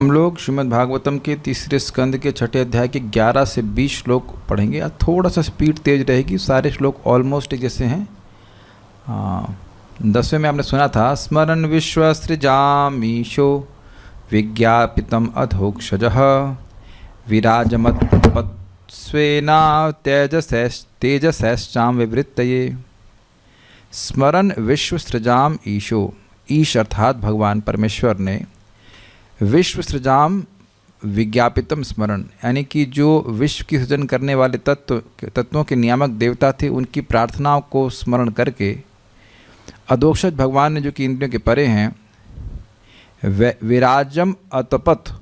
हम लोग श्रीमद् भागवतम के तीसरे स्कंद के छठे अध्याय के 11 से 20 श्लोक पढ़ेंगे। आज थोड़ा सा स्पीड तेज रहेगी, सारे श्लोक ऑलमोस्ट एक जैसे हैं। 10वें में आपने सुना था, स्मरन् विश्वसृजामीशो विज्ञापितम् अधोक्षजः विराजमत्पत्स्वेना तेजसैश्चां विवृत्तये। स्मरन् विश्वसृजाम ईशो, ईश अर्थात भगवान परमेश्वर ने विश्व सृजाम विज्ञापितम स्मरण, यानी कि जो विश्व की सृजन करने वाले तत्वों के नियामक देवता थे उनकी प्रार्थनाओं को स्मरण करके अधोक्षज भगवान ने, जो कि इंद्रियों के परे हैं, विराजम अतपथ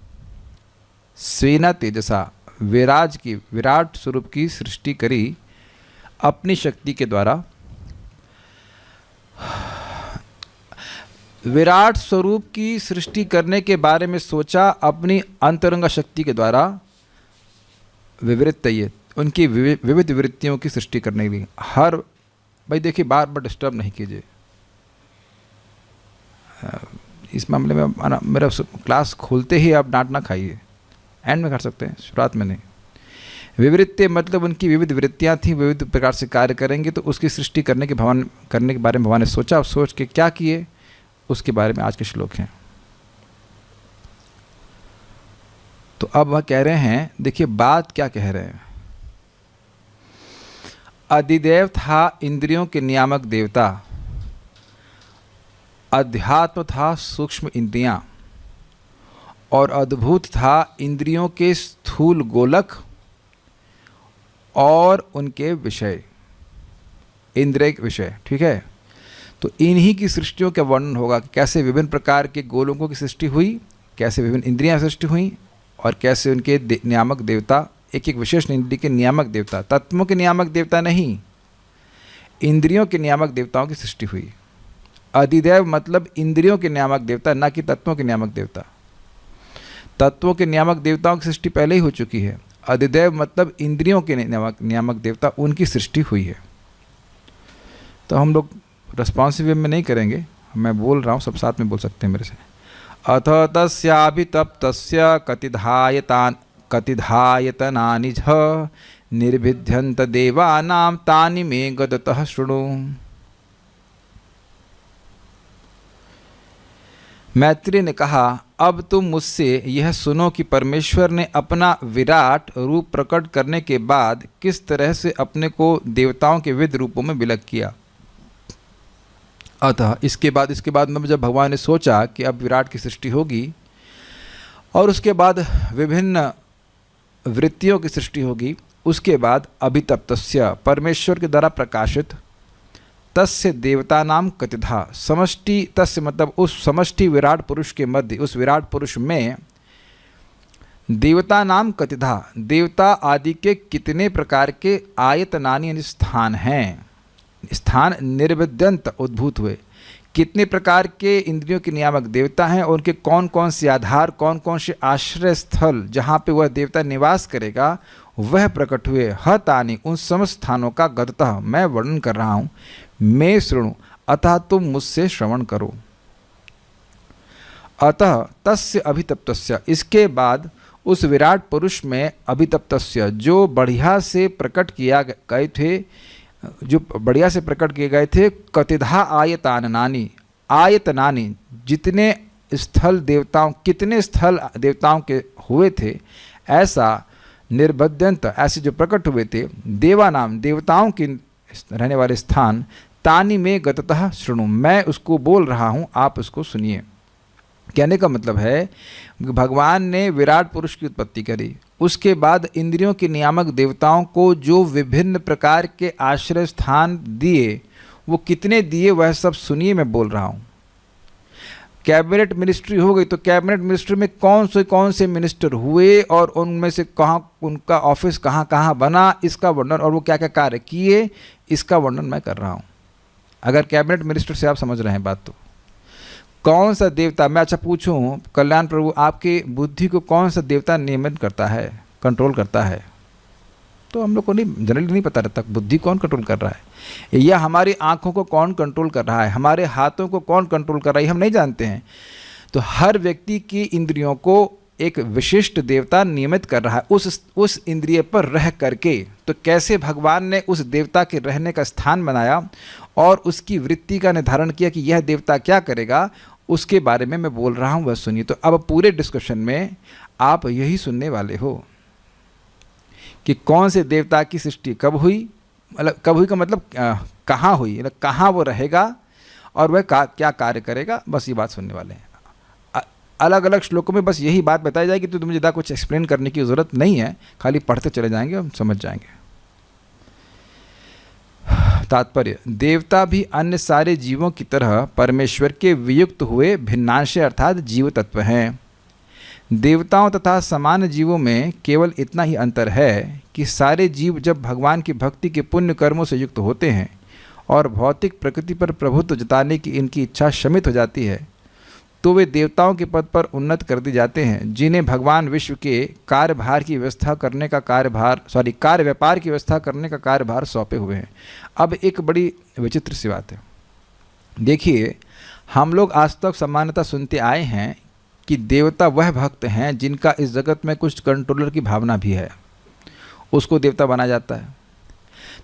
स्वेना तेजसा, विराट स्वरूप की सृष्टि करी अपनी शक्ति के द्वारा। विराट स्वरूप की सृष्टि करने के बारे में सोचा अपनी अंतरंग शक्ति के द्वारा। विवृत्तये, उनकी विविध वृत्तियों की सृष्टि करने के लिए। भाई देखिए, बार बार डिस्टर्ब नहीं कीजिए। इस मामले में मेरा क्लास खोलते ही आप डांट ना खाइए, एंड में कर सकते हैं, शुरुआत में नहीं। विवृत्ति मतलब उनकी विविध वृत्तियाँ थीं, विविध प्रकार से कार्य करेंगे, तो उसकी सृष्टि करने के बारे में भगवान ने सोचा। सोच के क्या किए, उसके बारे में आज के श्लोक हैं। तो अब वह कह रहे हैं, देखिए बात क्या कह रहे हैं। अधिदेव था इंद्रियों के नियामक देवता, अध्यात्म था सूक्ष्म इंद्रियां, और अद्भुत था इंद्रियों के स्थूल गोलक और उनके विषय, इंद्रिय विषय। ठीक है, तो इन्हीं की सृष्टियों का वर्णन होगा कि कैसे विभिन्न प्रकार के गोलोकों की सृष्टि हुई, कैसे विभिन्न इंद्रियां सृष्टि हुई, और कैसे उनके नियामक देवता, एक एक विशेष इंद्रिय के नियामक देवता, तत्वों के नियामक देवता नहीं, इंद्रियों के नियामक देवताओं की सृष्टि हुई। अधिदेव मतलब इंद्रियों के नियामक देवता, ना कि तत्वों के नियामक देवता। तत्वों के नियामक देवताओं की सृष्टि पहले ही हो चुकी है। अधिदेव मतलब इंद्रियों के नियामक देवता, उनकी सृष्टि हुई है। तो हम लोग रेस्पॉन्सिव वे में नहीं करेंगे, मैं बोल रहा हूँ, सब साथ में बोल सकते हैं मेरे से। अथ तस्याभितप्तस्य कतिधायतनानि च निर्भिद्यन्त देवानां तानि मे गदतः शृणु। मैत्री ने कहा, अब तुम मुझसे यह सुनो कि परमेश्वर ने अपना विराट रूप प्रकट करने के बाद किस तरह से अपने को देवताओं के विविध रूपों में विलग किया। अतः इसके बाद जब भगवान ने सोचा कि अब विराट की सृष्टि होगी और उसके बाद विभिन्न वृत्तियों की सृष्टि होगी, उसके बाद अभितप्तस्य, परमेश्वर के द्वारा प्रकाशित, तस्य देवता नाम कतिधा, समष्टि, तस्य मतलब उस समष्टि विराट पुरुष के मध्य, उस विराट पुरुष में देवता नाम कतिधा, देवता आदि के कितने प्रकार के आयतनानि यानी स्थान हैं। स्थान निर्विद्यंत, उद्भूत हुए। कितने प्रकार के इंद्रियों के नियामक देवता हैं और उनके कौन कौन से आधार, कौन कौन से आश्रय स्थल जहाँ पे वह देवता निवास करेगा, वह प्रकट हुए। हतानि, उन समस्त स्थानों का गदतः मैं वर्णन कर रहा हूँ। मैं शृणु, अतः तुम मुझसे श्रवण करो। अतः तस्य अभितप्तस्य, इसके बाद उस विराट पुरुष में अभितप्तस्य, जो बढ़िया से प्रकट किया गए थे, जो बढ़िया से प्रकट किए गए थे, कतिधा आयतनानि, जितने स्थल देवताओं, कितने स्थल देवताओं के हुए थे, ऐसा निर्बध्यंत, ऐसे जो प्रकट हुए थे, देवानाम, देवताओं के रहने वाले स्थान, तानि में गततः शृणु, मैं उसको बोल रहा हूँ, आप उसको सुनिए। कहने का मतलब है, भगवान ने विराट पुरुष की उत्पत्ति करी, उसके बाद इंद्रियों के नियामक देवताओं को जो विभिन्न प्रकार के आश्रय स्थान दिए, वो कितने दिए वह सब सुनिए, मैं बोल रहा हूँ। कैबिनेट मिनिस्ट्री हो गई, तो कैबिनेट मिनिस्ट्री में कौन से मिनिस्टर हुए और उनमें से कहाँ उनका ऑफिस कहाँ बना, इसका वर्णन, और वो क्या क्या कार्य किए, इसका वर्णन मैं कर रहा हूँ। अगर कैबिनेट मिनिस्टर से आप समझ रहे हैं बात, तो कौन सा देवता, मैं अच्छा पूछूं, कल्याण प्रभु, आपके बुद्धि को कौन सा देवता नियमित करता है, कंट्रोल करता है? तो हम लोग को नहीं, जनरली नहीं पता रहता बुद्धि कौन कंट्रोल कर रहा है, या हमारी आँखों को कौन कंट्रोल कर रहा है, हमारे हाथों को कौन कंट्रोल कर रहा है, हम नहीं जानते हैं। तो हर व्यक्ति की इंद्रियों को एक विशिष्ट देवता नियमित कर रहा है उस इंद्रिय पर रह करके, तो कैसे भगवान ने उस देवता के रहने का स्थान बनाया और उसकी वृत्ति का निर्धारण किया कि यह देवता क्या करेगा, उसके बारे में मैं बोल रहा हूँ, वह सुनिए। तो अब पूरे डिस्कशन में आप यही सुनने वाले हो कि कौन से देवता की सृष्टि कब हुई, मतलब कब हुई का मतलब कहाँ हुई, मतलब कहाँ वो रहेगा और वह क्या कार्य करेगा, बस ये बात सुनने वाले हैं। अलग अलग श्लोकों में बस यही बात बताई जाएगी, तो मुझे ज़्यादा कुछ एक्सप्लेन करने की ज़रूरत नहीं है, खाली पढ़ते चले जाएंगे, हम समझ जाएंगे। तात्पर्य, देवता भी अन्य सारे जीवों की तरह परमेश्वर के वियुक्त हुए भिन्नांश अर्थात जीव तत्व हैं। देवताओं तथा सामान्य जीवों में केवल इतना ही अंतर है कि सारे जीव जब भगवान की भक्ति के पुण्य कर्मों से युक्त होते हैं और भौतिक प्रकृति पर प्रभुत्व जताने की इनकी इच्छा शमित हो जाती है, तो वे देवताओं के पद पर उन्नत कर दिए जाते हैं, जिन्हें भगवान विश्व के कार्यभार की व्यवस्था करने का कार्य व्यापार की व्यवस्था करने का कार्यभार सौंपे हुए हैं। अब एक बड़ी विचित्र सी बात है, देखिए हम लोग आज तक सामान्यतः सुनते आए हैं कि देवता वह भक्त हैं जिनका इस जगत में कुछ कंट्रोलर की भावना भी है, उसको देवता बना जाता है।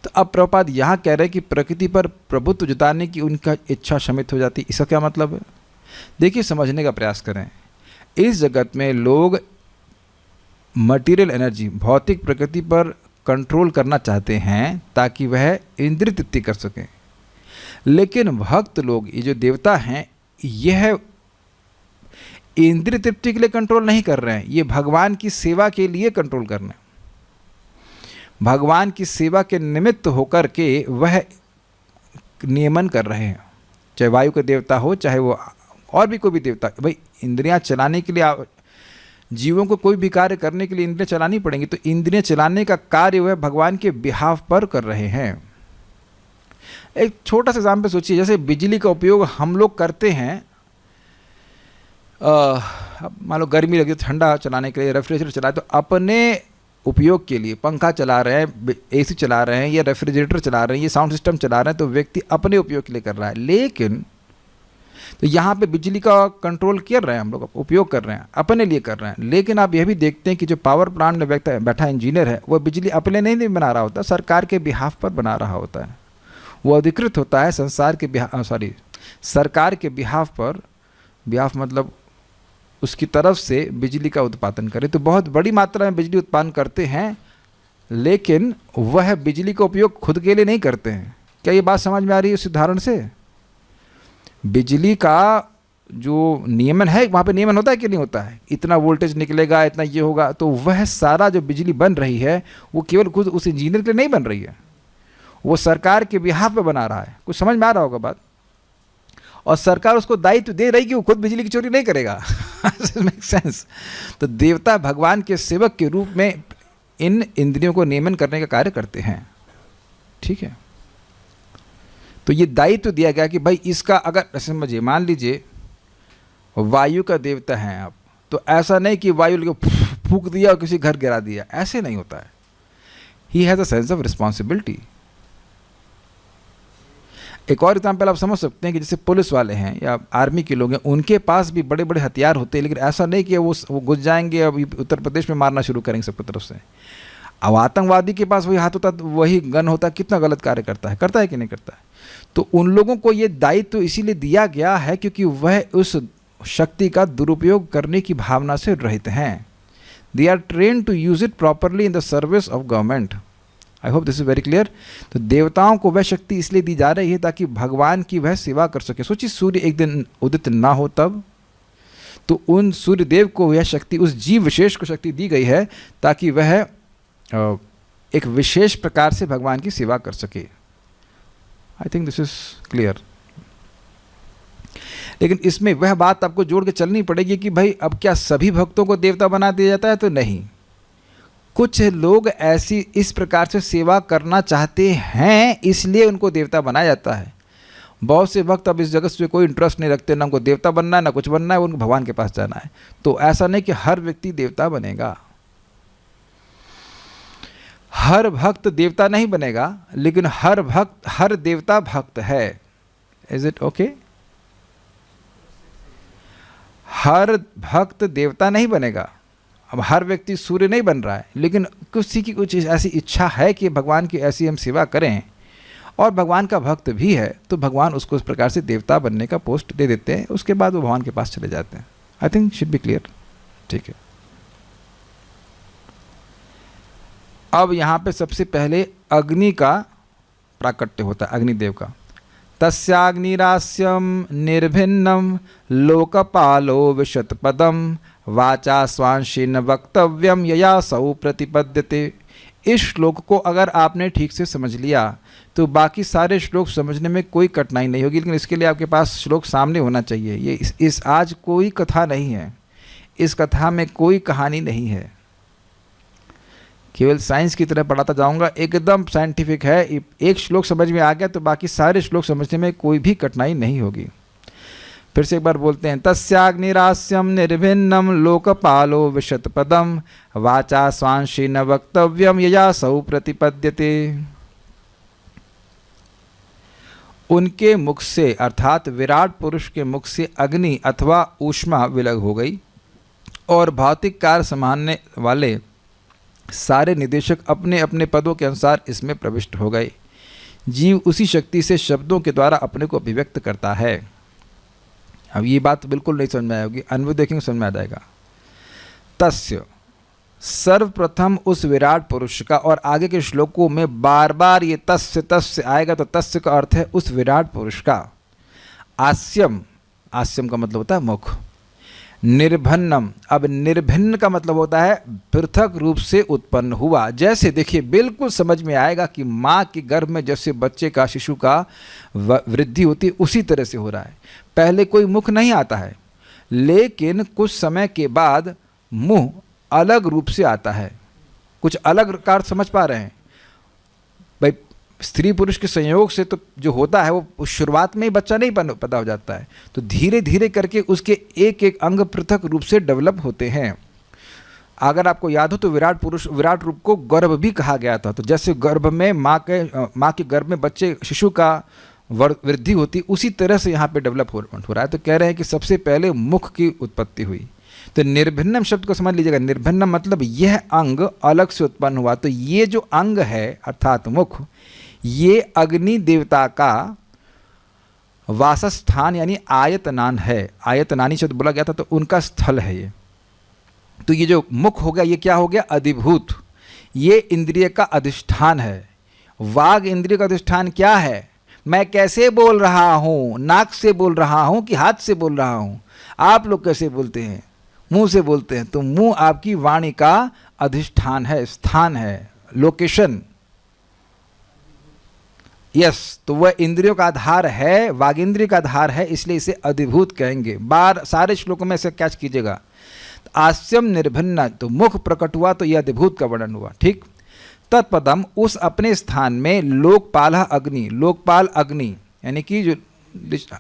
तो अब प्रभुपाद यहाँ कह रहे हैं कि प्रकृति पर प्रभुत्व जताने की उनका इच्छा शमित हो जाती है, इसका क्या मतलब है? देखिए समझने का प्रयास करें। इस जगत में लोग मटेरियल एनर्जी, भौतिक प्रकृति पर कंट्रोल करना चाहते हैं ताकि वह इंद्रिय तृप्ति कर सकें, लेकिन भक्त लोग, ये जो देवता हैं, यह इंद्रिय तृप्ति के लिए कंट्रोल नहीं कर रहे हैं, ये भगवान की सेवा के लिए कंट्रोल कर रहे हैं। भगवान की सेवा के निमित्त होकर के वह नियमन कर रहे हैं, चाहे वायु का देवता हो, चाहे वो और भी कोई भी देवता। भाई इंद्रियां चलाने के लिए जीवों को कोई भी कार्य करने के लिए इंद्रियां चलानी पड़ेंगी, तो इंद्रियां चलाने का कार्य वह भगवान के बिहाफ पर कर रहे हैं। एक छोटा सा एग्जाम्पल सोचिए, जैसे बिजली का उपयोग हम लोग करते हैं, मान लो गर्मी लगी तो ठंडा चलाने के लिए रेफ्रिजरेटर चलाए, तो अपने उपयोग के लिए पंखा चला रहे हैं, एसी चला रहे हैं, या रेफ्रिजरेटर चला रहे हैं, ये साउंड सिस्टम चला रहे हैं, तो व्यक्ति अपने उपयोग के लिए कर रहा है। लेकिन तो यहाँ पे बिजली का कंट्रोल कर रहे हैं, हम लोग उपयोग कर रहे हैं, अपने लिए कर रहे हैं। लेकिन आप यह भी देखते हैं कि जो पावर प्लांट में बैठा इंजीनियर है, वह बिजली अपने नहीं बना रहा होता, सरकार के बिहाफ पर बना रहा होता है। वो अधिकृत होता है सरकार के बिहाफ पर, बिहाफ मतलब उसकी तरफ से बिजली का उत्पादन करे। तो बहुत बड़ी मात्रा में बिजली उत्पादन करते हैं, लेकिन वह बिजली का उपयोग खुद के लिए नहीं करते हैं। क्या ये बात समझ में आ रही है इस उदाहरण से? बिजली का जो नियमन है, वहाँ पे नियमन होता है कि नहीं होता है, इतना वोल्टेज निकलेगा, इतना ये होगा, तो वह सारा जो बिजली बन रही है वो केवल खुद उस इंजीनियर के लिए नहीं बन रही है, वो सरकार के बिहाफ पे बना रहा है। कुछ समझ में आ रहा होगा बात? और सरकार उसको दायित्व दे रही कि वो खुद बिजली की चोरी नहीं करेगा। Make sense? तो देवता भगवान के सेवक के रूप में इन इंद्रियों को नियमन करने का कार्य करते हैं, ठीक है? तो ये दायित्व दिया गया कि भाई इसका, अगर समझिए, मान लीजिए वायु का देवता हैं आप, तो ऐसा नहीं कि वायु को फूंक दिया और किसी घर गिरा दिया, ऐसे नहीं होता है। He has a sense of responsibility. एक और एग्जाम्पल आप समझ सकते हैं कि जैसे पुलिस वाले हैं या आर्मी के लोग हैं, उनके पास भी बड़े बड़े हथियार होते हैं, लेकिन ऐसा नहीं कि वो घुस जाएंगे, अब उत्तर प्रदेश में मारना शुरू करेंगे सबकी तरफ से। अब आतंकवादी के पास वही हाथ होता, वही गन होता, कितना गलत कार्य करता है कि नहीं करता है? तो उन लोगों को ये दायित्व इसीलिए दिया गया है क्योंकि वह उस शक्ति का दुरुपयोग करने की भावना से रहित हैं। They are train to use it properly in the service of government. I hope this is very clear. तो देवताओं को वह शक्ति इसलिए दी जा रही है ताकि भगवान की वह सेवा कर सके। सोचिए सूर्य एक दिन उदित ना हो तब, तो उन सूर्य देव को यह शक्ति, उस जीव विशेष को शक्ति दी गई है ताकि वह एक विशेष प्रकार से भगवान की सेवा कर सके। I think this is clear. लेकिन इसमें वह बात आपको जोड़ के चलनी पड़ेगी कि भाई अब क्या सभी भक्तों को देवता बना दिया जाता है? तो नहीं, कुछ लोग ऐसी इस प्रकार से सेवा करना चाहते हैं, इसलिए उनको देवता बनाया जाता है। बहुत से भक्त अब इस जगत से कोई इंटरेस्ट नहीं रखते, ना उनको देवता बनना है ना कुछ बनना है, उनको भगवान के पास जाना है। तो ऐसा नहीं कि हर व्यक्ति देवता बनेगा, हर भक्त देवता नहीं बनेगा, लेकिन हर देवता भक्त है। Is it okay? हर भक्त देवता नहीं बनेगा, अब हर व्यक्ति सूर्य नहीं बन रहा है, लेकिन किसी की कुछ ऐसी इच्छा है कि भगवान की ऐसी हम सेवा करें और भगवान का भक्त भी है, तो भगवान उसको इस प्रकार से देवता बनने का पोस्ट दे देते हैं, उसके बाद वो भगवान के पास चले जाते हैं। I think should be clear. ठीक है, अब यहाँ पे सबसे पहले अग्नि का प्राकट्य होता है, अग्निदेव का। तस्याग्निरास्यम निर्भिन्नम लोकपालो विशतपदम वाचा स्वांशीन वक्तव्यम यया सौ प्रतिपद्यते। इस श्लोक को अगर आपने ठीक से समझ लिया तो बाकी सारे श्लोक समझने में कोई कठिनाई नहीं होगी, लेकिन इसके लिए आपके पास श्लोक सामने होना चाहिए। ये इस आज कोई कथा नहीं है, इस कथा में कोई कहानी नहीं है, केवल साइंस की तरह पढ़ाता जाऊंगा, एकदम साइंटिफिक है। एक श्लोक समझ में आ गया तो बाकी सारे श्लोक समझने में कोई भी कठिनाई नहीं होगी। फिर से एक बार बोलते हैं, तस्याग्निरास्यम निर्भिन्नम लोकपालो विशतपदम वाचा स्वांशीन वक्तव्यम यया सौ प्रतिपद्यते। उनके मुख से अर्थात विराट पुरुष के मुख से अग्नि अथवा ऊष्मा विलग हो गई और भौतिक कार्य संभालने वाले सारे निदेशक अपने अपने पदों के अनुसार इसमें प्रविष्ट हो गए। जीव उसी शक्ति से शब्दों के द्वारा अपने को अभिव्यक्त करता है। अब ये बात बिल्कुल नहीं समझ में आएगी, अन्वय देखेंगे समझ में आ जाएगा। तस्य, सर्वप्रथम उस विराट पुरुष का, और आगे के श्लोकों में बार बार ये तस्य तस्य आएगा, तो तस्य का अर्थ है उस विराट पुरुष का। आस्यम, आस्यम का मतलब होता है मुख। निर्भन्नम, अब निर्भिन्न का मतलब होता है पृथक रूप से उत्पन्न हुआ। जैसे देखिए बिल्कुल समझ में आएगा कि माँ के गर्भ में जैसे बच्चे का, शिशु का वृद्धि होती है, उसी तरह से हो रहा है। पहले कोई मुख नहीं आता है, लेकिन कुछ समय के बाद मुंह अलग रूप से आता है। कुछ अलग प्रकार समझ पा रहे हैं भाई? स्त्री पुरुष के संयोग से तो जो होता है वो शुरुआत में ही बच्चा नहीं पता हो जाता है, तो धीरे धीरे करके उसके एक एक अंग पृथक रूप से डेवलप होते हैं। अगर आपको याद हो तो विराट रूप को गर्भ भी कहा गया था। तो जैसे गर्भ में माँ के गर्भ में बच्चे, शिशु का वृद्धि होती, उसी तरह से यहाँ पे डेवलपमेंट हो रहा है। तो कह रहे हैं कि सबसे पहले मुख की उत्पत्ति हुई। तो निर्भिन्नम शब्द को समझ लीजिएगा। निर्भिन्नम मतलब यह अंग अलग से उत्पन्न हुआ। तो ये जो अंग है अर्थात मुख, ये अग्नि देवता का वासस्थान यानी आयतनान है। आयतनानी शब्द बोला गया था, तो उनका स्थल है ये। तो ये जो मुख हो गया, ये क्या हो गया? अधिभूत। ये इंद्रिय का अधिष्ठान है। वाग इंद्रिय का अधिष्ठान क्या है? मैं कैसे बोल रहा हूँ? नाक से बोल रहा हूँ कि हाथ से बोल रहा हूँ? आप लोग कैसे बोलते हैं? मुंह से बोलते हैं। तो मुंह आपकी वाणी का अधिष्ठान है, स्थान है, लोकेशन। यस, तो वह इंद्रियों का आधार है, वागेंद्रिय का आधार है, इसलिए इसे अधिभूत कहेंगे। सारे श्लोकों में इसे कैच कीजिएगा। आस्यम निर्भिन्न, तो मुख प्रकट हुआ तो यह अधिभूत का वर्णन हुआ। ठीक। तत्पदम, उस अपने स्थान में लोकपाल अग्नि, लोकपाल अग्नि यानी कि जो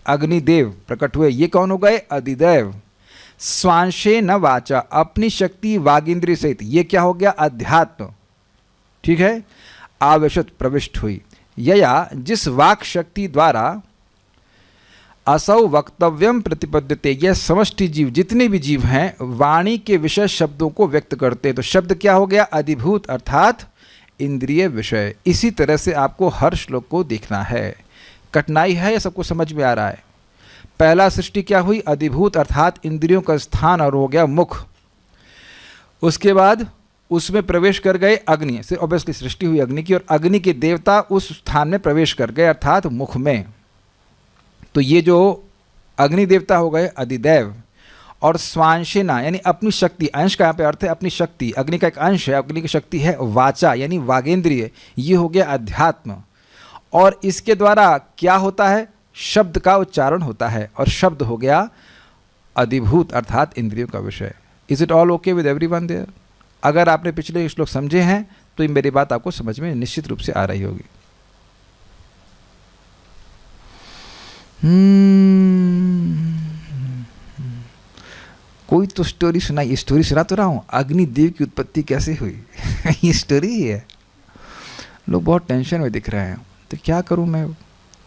अग्निदेव प्रकट हुए, ये कौन हो गए? अधिदेव। स्वांशे न वाचा, अपनी शक्ति वागेंद्रिय सहित, ये क्या हो गया? अध्यात्म। ठीक है। आवेशत, प्रविष्ट हुई। यया, जिस वाक शक्ति द्वारा असौ वक्तव्यम प्रतिपद्यते, यह समष्टि जीव, जितने भी जीव हैं, वाणी के विषय शब्दों को व्यक्त करते हैं। तो शब्द क्या हो गया? अधिभूत अर्थात इंद्रिय विषय। इसी तरह से आपको हर श्लोक को देखना है। कठिनाई है या सबको समझ में आ रहा है? पहला सृष्टि क्या हुई? अधिभूत अर्थात इंद्रियों का स्थान, और हो गया मुख। उसके बाद उसमें प्रवेश कर गए अग्नि से, ऑब्वियसली सृष्टि हुई अग्नि की, और अग्नि के देवता उस स्थान में प्रवेश कर गए अर्थात मुख में। तो ये जो अग्नि देवता हो गए अधिदेव। और स्वांशिना यानी अपनी शक्ति, अंश का यहाँ पे अर्थ है अपनी शक्ति, अग्नि का एक अंश है, अग्नि की शक्ति है वाचा यानी वागेंद्रिय, ये हो गया अध्यात्म। और इसके द्वारा क्या होता है? शब्द का उच्चारण होता है, और शब्द हो गया अधिभूत अर्थात इंद्रियों का विषय। Is it all okay with everyone there? अगर आपने पिछले श्लोक समझे हैं तो मेरी बात आपको समझ में निश्चित रूप से आ रही होगी। कोई तो स्टोरी सुनाई। स्टोरी सुना तो रहा हूँ, अग्निदेव की उत्पत्ति कैसे हुई ये स्टोरी ही है। लोग बहुत टेंशन में दिख रहे हैं, तो क्या करूँ मैं?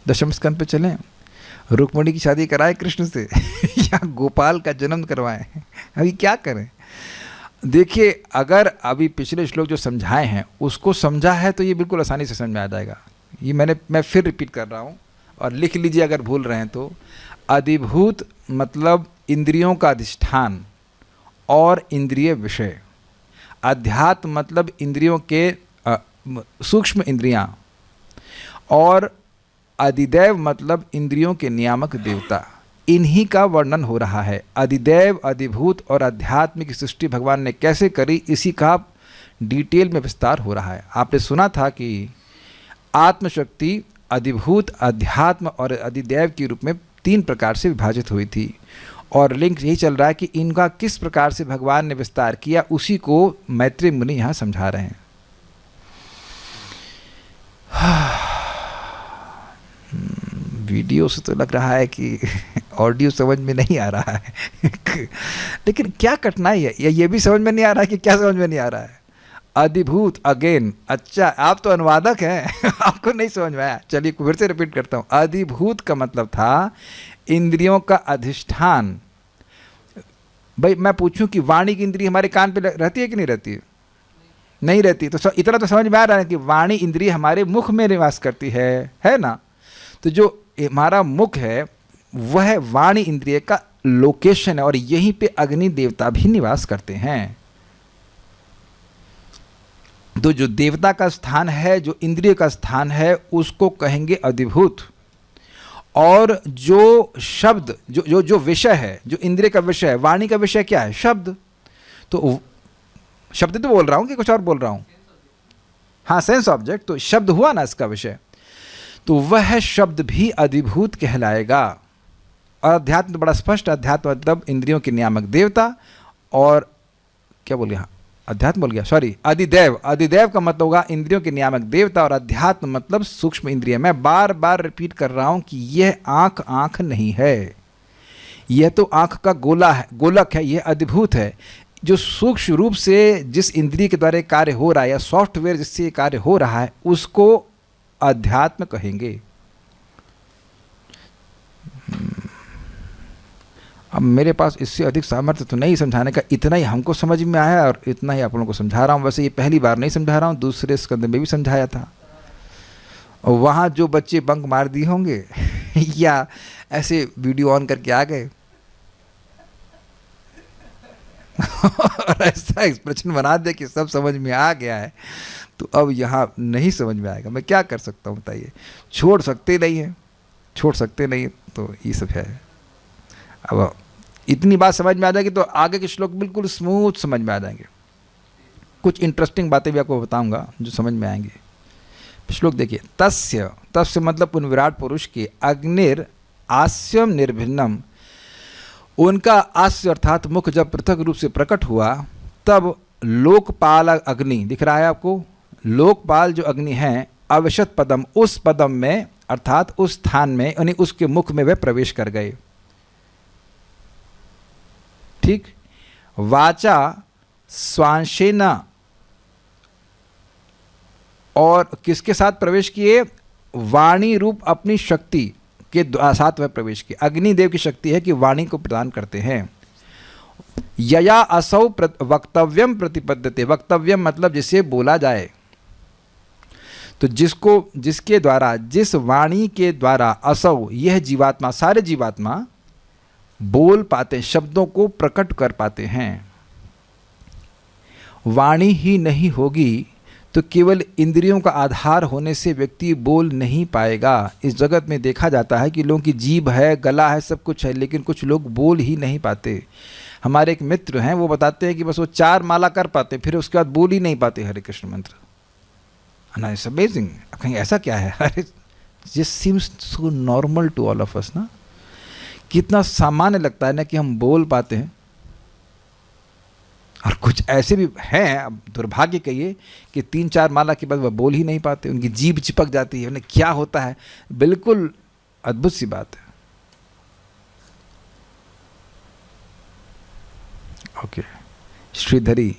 दशम स्कंद पे चलें, रुक्मिणी की शादी कराए कृष्ण से या गोपाल का जन्म करवाएं? अभी क्या करें? देखिए, अगर अभी पिछले श्लोक जो समझाए हैं उसको समझा है तो ये बिल्कुल आसानी से समझ में आ जाएगा। ये मैं फिर रिपीट कर रहा हूँ और लिख लीजिए अगर भूल रहे हैं तो। अधिभूत मतलब इंद्रियों का अधिष्ठान और इंद्रिय विषय। अध्यात्म मतलब इंद्रियों के सूक्ष्म इंद्रियां, और अधिदैव मतलब इंद्रियों के नियामक देवता। इन्हीं का वर्णन हो रहा है। अधिदैव, अधिभूत और अध्यात्म की सृष्टि भगवान ने कैसे करी, इसी का डिटेल में विस्तार हो रहा है। आपने सुना था कि आत्मशक्ति अधिभूत, अध्यात्म और अधिदैव के रूप में 3 प्रकार से विभाजित हुई थी, और लिंक यही चल रहा है कि इनका किस प्रकार से भगवान ने विस्तार किया, उसी को मैत्रेय मुनि यहाँ समझा रहे हैं। वीडियो से तो लग रहा है कि ऑडियो समझ में नहीं आ रहा है लेकिन क्या कठिनाई है, या ये भी समझ में नहीं आ रहा है कि क्या समझ में नहीं आ रहा है। अधिभूत अगेन, अच्छा आप तो अनुवादक हैं आपको नहीं समझ में आया, चलिए फिर से रिपीट करता हूँ। अधिभूत का मतलब था इंद्रियों का अधिष्ठान। भाई मैं पूछूं कि वाणी की इंद्रिय हमारे कान पे रहती है कि नहीं रहती है? नहीं रहती। तो इतना तो समझ में आ रहा है कि वाणी इंद्रिय हमारे मुख में निवास करती है ना। तो जो हमारा मुख है वह वाणी इंद्रिय का लोकेशन है, और यहीं पे अग्नि देवता भी निवास करते हैं। तो जो देवता का स्थान है, जो इंद्रिय का स्थान है, उसको कहेंगे अधिभूत। और जो शब्द, जो विषय है, जो इंद्रिय का विषय है, वाणी का विषय क्या है? शब्द। तो शब्द तो बोल रहा हूं कि कुछ और बोल रहा हूं? हाँ, सेंस ऑब्जेक्ट, तो शब्द हुआ ना इसका विषय, तो वह शब्द भी अधिभूत कहलाएगा। और अध्यात्म तो बड़ा स्पष्ट, अध्यात्म मतलब इंद्रियों के नियामक देवता, और क्या बोल गया, अध्यात्म बोल गया, सॉरी, अधिदैव। अधिदैव का मतलब होगा इंद्रियों के नियामक देवता, और अध्यात्म मतलब सूक्ष्म इंद्रिय। मैं बार बार रिपीट कर रहा हूं कि यह आंख नहीं है, यह तो आंख का गोला है, गोलक है, यह अधिभूत है। जो सूक्ष्म रूप से जिस इंद्रिय के द्वारा कार्य हो रहा है, या सॉफ्टवेयर जिससे कार्य हो रहा है, उसको अध्यात्म कहेंगे। अब मेरे पास इससे अधिक सामर्थ्य तो नहीं समझाने का, इतना ही हमको समझ में आया और इतना ही आप लोगों को समझा रहा हूँ। वैसे ये पहली बार नहीं समझा रहा हूँ, दूसरे स्कंद में भी समझाया था, और वहाँ जो बच्चे बंक मार दिए होंगे या ऐसे वीडियो ऑन करके आ गए और ऐसा एक्सप्रेशन बना दे कि सब समझ में आ गया है, तो अब यहाँ नहीं समझ में आएगा। मैं क्या कर सकता हूँ बताइए? छोड़ सकते नहीं, तो ये सब है। अब इतनी बात समझ में आ जाएगी तो आगे के श्लोक बिल्कुल स्मूथ समझ में आ जाएंगे। कुछ इंटरेस्टिंग बातें भी आपको बताऊंगा जो समझ में आएंगे। श्लोक देखिए, तस्य मतलब उन विराट पुरुष के, अग्निर आस्यम निर्भिन्नम, उनका आस्य अर्थात मुख जब पृथक रूप से प्रकट हुआ, तब लोकपाल अग्नि दिख रहा है आपको, लोकपाल जो अग्नि है, अवशत पदम, उस पदम में अर्थात उस स्थान में, यानी उसके मुख में वे प्रवेश कर गए। ठीक, वाचा स्वांशेना, और किसके साथ प्रवेश किए? वाणी रूप अपनी शक्ति के साथ वह प्रवेश किए। अग्निदेव की शक्ति है कि वाणी को प्रदान करते हैं। यया असौ वक्तव्यम प्रतिपद्यते, वक्तव्यम मतलब जिसे बोला जाए, तो जिसके द्वारा, जिस वाणी के द्वारा, असौ यह जीवात्मा, सारे जीवात्मा बोल पाते, शब्दों को प्रकट कर पाते हैं। वाणी ही नहीं होगी तो केवल इंद्रियों का आधार होने से व्यक्ति बोल नहीं पाएगा। इस जगत में देखा जाता है कि लोगों की जीभ है, गला है, सब कुछ है, लेकिन कुछ लोग बोल ही नहीं पाते। हमारे एक मित्र हैं, वो बताते हैं कि बस वो 4 माला कर पाते, फिर उसके बाद बोल ही नहीं पाते हरे कृष्ण मंत्र। ना, इट्स अमेजिंग। कहीं ऐसा क्या है? अरे this seems so normal to all of us ना, कितना सामान्य लगता है ना कि हम बोल पाते हैं। और कुछ ऐसे भी हैं, अब दुर्भाग्य कहिए, कि 3-4 माला के बाद वह बोल ही नहीं पाते, उनकी जीभ चिपक जाती है। उन्हें क्या होता है? बिल्कुल अद्भुत सी बात है। ओके, श्रीधरी,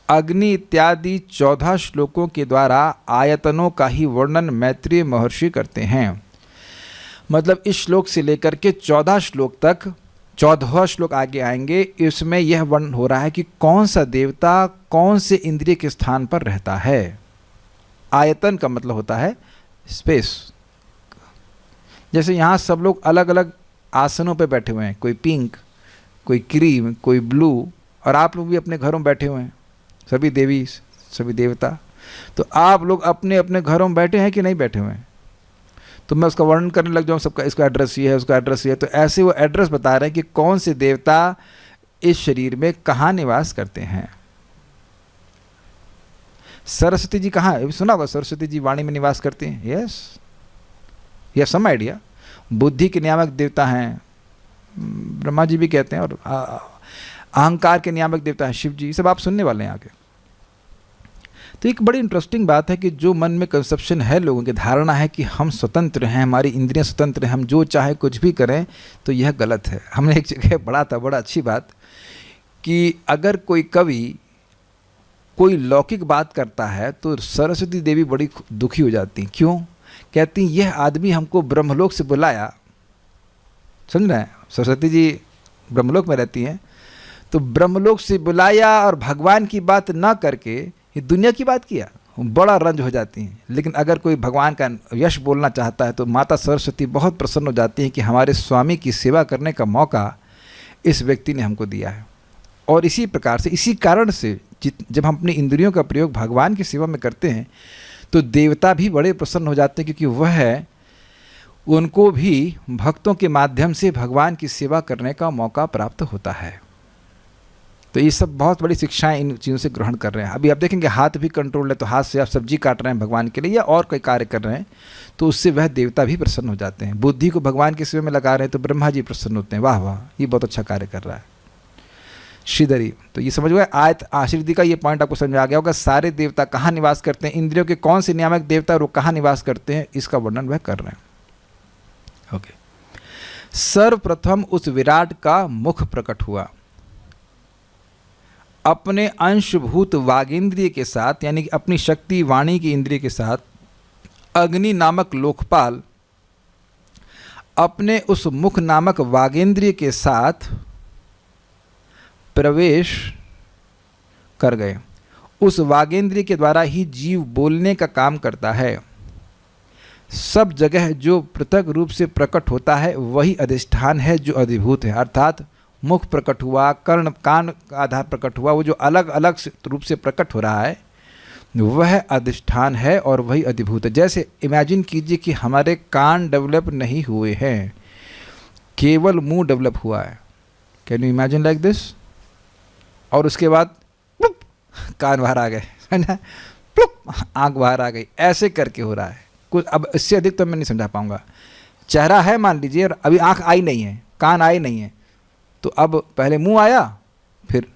अग्नि इत्यादि 14 श्लोकों के द्वारा आयतनों का ही वर्णन मैत्रेय महर्षि करते हैं। मतलब इस श्लोक से लेकर के 14 श्लोक तक 14वां श्लोक आगे आएंगे, इसमें यह वर्णन हो रहा है कि कौन सा देवता कौन से इंद्रिय के स्थान पर रहता है। आयतन का मतलब होता है स्पेस। जैसे यहाँ सब लोग अलग अलग आसनों पे बैठे हुए हैं, कोई पिंक, कोई क्रीम, कोई ब्लू, और आप लोग भी अपने घरों में बैठे हुए हैं, सभी देवी सभी देवता। तो आप लोग अपने अपने घरों में बैठे हैं कि नहीं बैठे हुए हैं? तो मैं उसका वर्णन करने लग जाऊँ, सबका इसका एड्रेस ये है, उसका एड्रेस ये है, तो ऐसे वो एड्रेस बता रहे हैं कि कौन से देवता इस शरीर में कहाँ निवास करते हैं। सरस्वती जी कहाँ, सुना होगा सरस्वती जी वाणी में निवास करती हैं। यस, यह सम आइडिया। बुद्धि के नियामक देवता हैं, ब्रह्मा जी भी कहते हैं, और अहंकार के नियामक देवता हैं शिव जी। सब आप सुनने वाले हैं आगे। तो एक बड़ी इंटरेस्टिंग बात है कि जो मन में कंसेप्शन है, लोगों की धारणा है कि हम स्वतंत्र हैं, हमारी इंद्रियां स्वतंत्र हैं, हम जो चाहे कुछ भी करें, तो यह गलत है। हमने एक जगह पढ़ा था, बड़ा अच्छी बात, कि अगर कोई कवि कोई लौकिक बात करता है तो सरस्वती देवी बड़ी दुखी हो जाती। क्यों? कहती यह आदमी हमको ब्रह्मलोक से बुलाया, समझ रहे हैं, सरस्वती जी ब्रह्मलोक में रहती हैं, तो ब्रह्मलोक से बुलाया और भगवान की बात ना करके ये दुनिया की बात किया, बड़ा रंज हो जाती हैं। लेकिन अगर कोई भगवान का यश बोलना चाहता है तो माता सरस्वती बहुत प्रसन्न हो जाती हैं कि हमारे स्वामी की सेवा करने का मौका इस व्यक्ति ने हमको दिया है। और इसी प्रकार से, इसी कारण से जब हम अपनी इंद्रियों का प्रयोग भगवान की सेवा में करते हैं तो देवता भी बड़े प्रसन्न हो जाते हैं, क्योंकि वह उनको भी भक्तों के माध्यम से भगवान की सेवा करने का मौका प्राप्त होता है। तो ये सब बहुत बड़ी शिक्षाएं इन चीज़ों से ग्रहण कर रहे हैं। अभी आप देखेंगे हाथ भी कंट्रोल है, तो हाथ से आप सब्जी काट रहे हैं भगवान के लिए या और कोई कार्य कर रहे हैं, तो उससे वह देवता भी प्रसन्न हो जाते हैं। बुद्धि को भगवान की सेवा में लगा रहे हैं तो ब्रह्मा जी प्रसन्न होते हैं, वाह वाह ये बहुत अच्छा कार्य कर रहा है। श्रीधरी, तो ये समझ गए आयत श्रीधरी का ये पॉइंट आपको समझ में आ गया होगा। सारे देवता कहाँ निवास करते हैं, इंद्रियों के कौन से नियामक देवता और वो कहाँ निवास करते हैं, इसका वर्णन वह कर रहे हैं। ओके, सर्वप्रथम उस विराट का मुख प्रकट हुआ, अपने अंशभूत वागेंद्रिय के साथ, यानी कि अपनी शक्ति वाणी की इंद्रिय के साथ अग्नि नामक लोकपाल अपने उस मुख नामक वागेंद्रिय के साथ प्रवेश कर गए। उस वागेंद्रिय के द्वारा ही जीव बोलने का काम करता है। सब जगह जो पृथक रूप से प्रकट होता है वही अधिष्ठान है जो अधिभूत है। अर्थात मुख प्रकट हुआ, कर्ण कान का आधार प्रकट हुआ, वो जो अलग अलग रूप से प्रकट हो रहा है वह अधिष्ठान है और वही अधिभूत है। जैसे इमेजिन कीजिए कि हमारे कान डेवलप नहीं हुए हैं, केवल मुंह डेवलप हुआ है। Can you imagine like this? और उसके बाद प्लुप कान बाहर आ गए, है ना, प्लुप आँख बाहर आ गई, ऐसे करके हो रहा है कुछ। अब इससे अधिक तो मैं नहीं समझा पाऊँगा। चेहरा है मान लीजिए, और अभी आँख आई नहीं है, कान आए नहीं है, तो अब पहले मुंह आया, फिर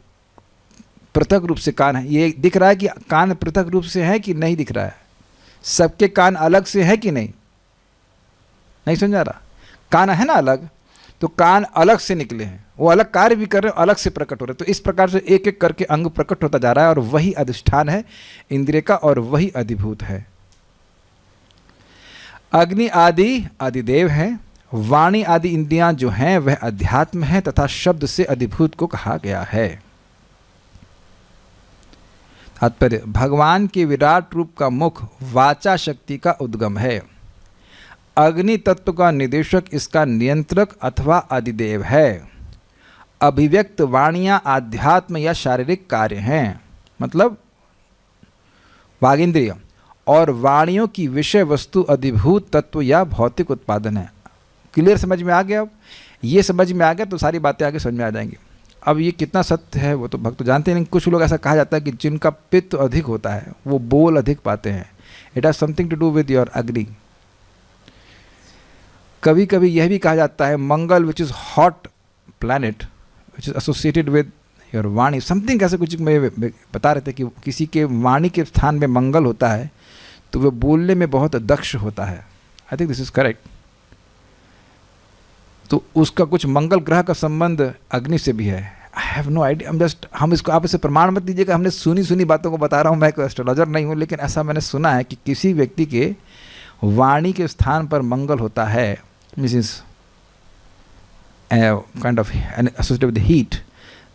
पृथक रूप से कान है। ये दिख रहा है कि कान पृथक रूप से है कि नहीं दिख रहा है? सबके कान अलग से है कि नहीं? नहीं समझा रहा? कान है ना अलग, तो कान अलग से निकले हैं, वो अलग कार्य भी कर रहे हैं, अलग से प्रकट हो रहे हैं। तो इस प्रकार से एक एक करके अंग प्रकट होता जा रहा है और वही अधिष्ठान है इंद्रिय का और वही अधिभूत है। अग्नि आदि आदिदेव हैं, वाणी आदि इंद्रियां जो हैं वह अध्यात्म है तथा शब्द से अधिभूत को कहा गया है। तात्पर्य, भगवान के विराट रूप का मुख वाचा शक्ति का उद्गम है। अग्नि तत्व का निदेशक इसका नियंत्रक अथवा अधिदेव है। अभिव्यक्त वाणियां आध्यात्म या शारीरिक कार्य हैं, मतलब वागेंद्रिय, और वाणियों की विषय वस्तु अधिभूत तत्व या भौतिक उत्पादन है। क्लियर समझ में आ गया? अब ये समझ में आ गया तो सारी बातें आगे समझ में आ जाएंगी। अब ये कितना सत्य है वो तो भक्त जानते हैं, लेकिन कुछ लोग ऐसा कहा जाता है कि जिनका पित्त अधिक होता है वो बोल अधिक पाते हैं। It has something to do with your agni. कभी कभी यह भी कहा जाता है Mangal which is hot planet which is associated with your vani, something ऐसे कुछ में बता रहे थे कि किसी के वाणी के स्थान में मंगल होता है तो वह बोलने में बहुत दक्ष होता है। I think this is correct. तो उसका कुछ मंगल ग्रह का संबंध अग्नि से भी है। आई हैव नो आइडिया, हम इसको आप इसे प्रमाण मत दीजिएगा, हमने सुनी बातों को बता रहा हूँ। मैं कोई एस्ट्रोलॉजर नहीं हूँ, लेकिन ऐसा मैंने सुना है कि किसी व्यक्ति के वाणी के स्थान पर मंगल होता है, means kind of associated with heat,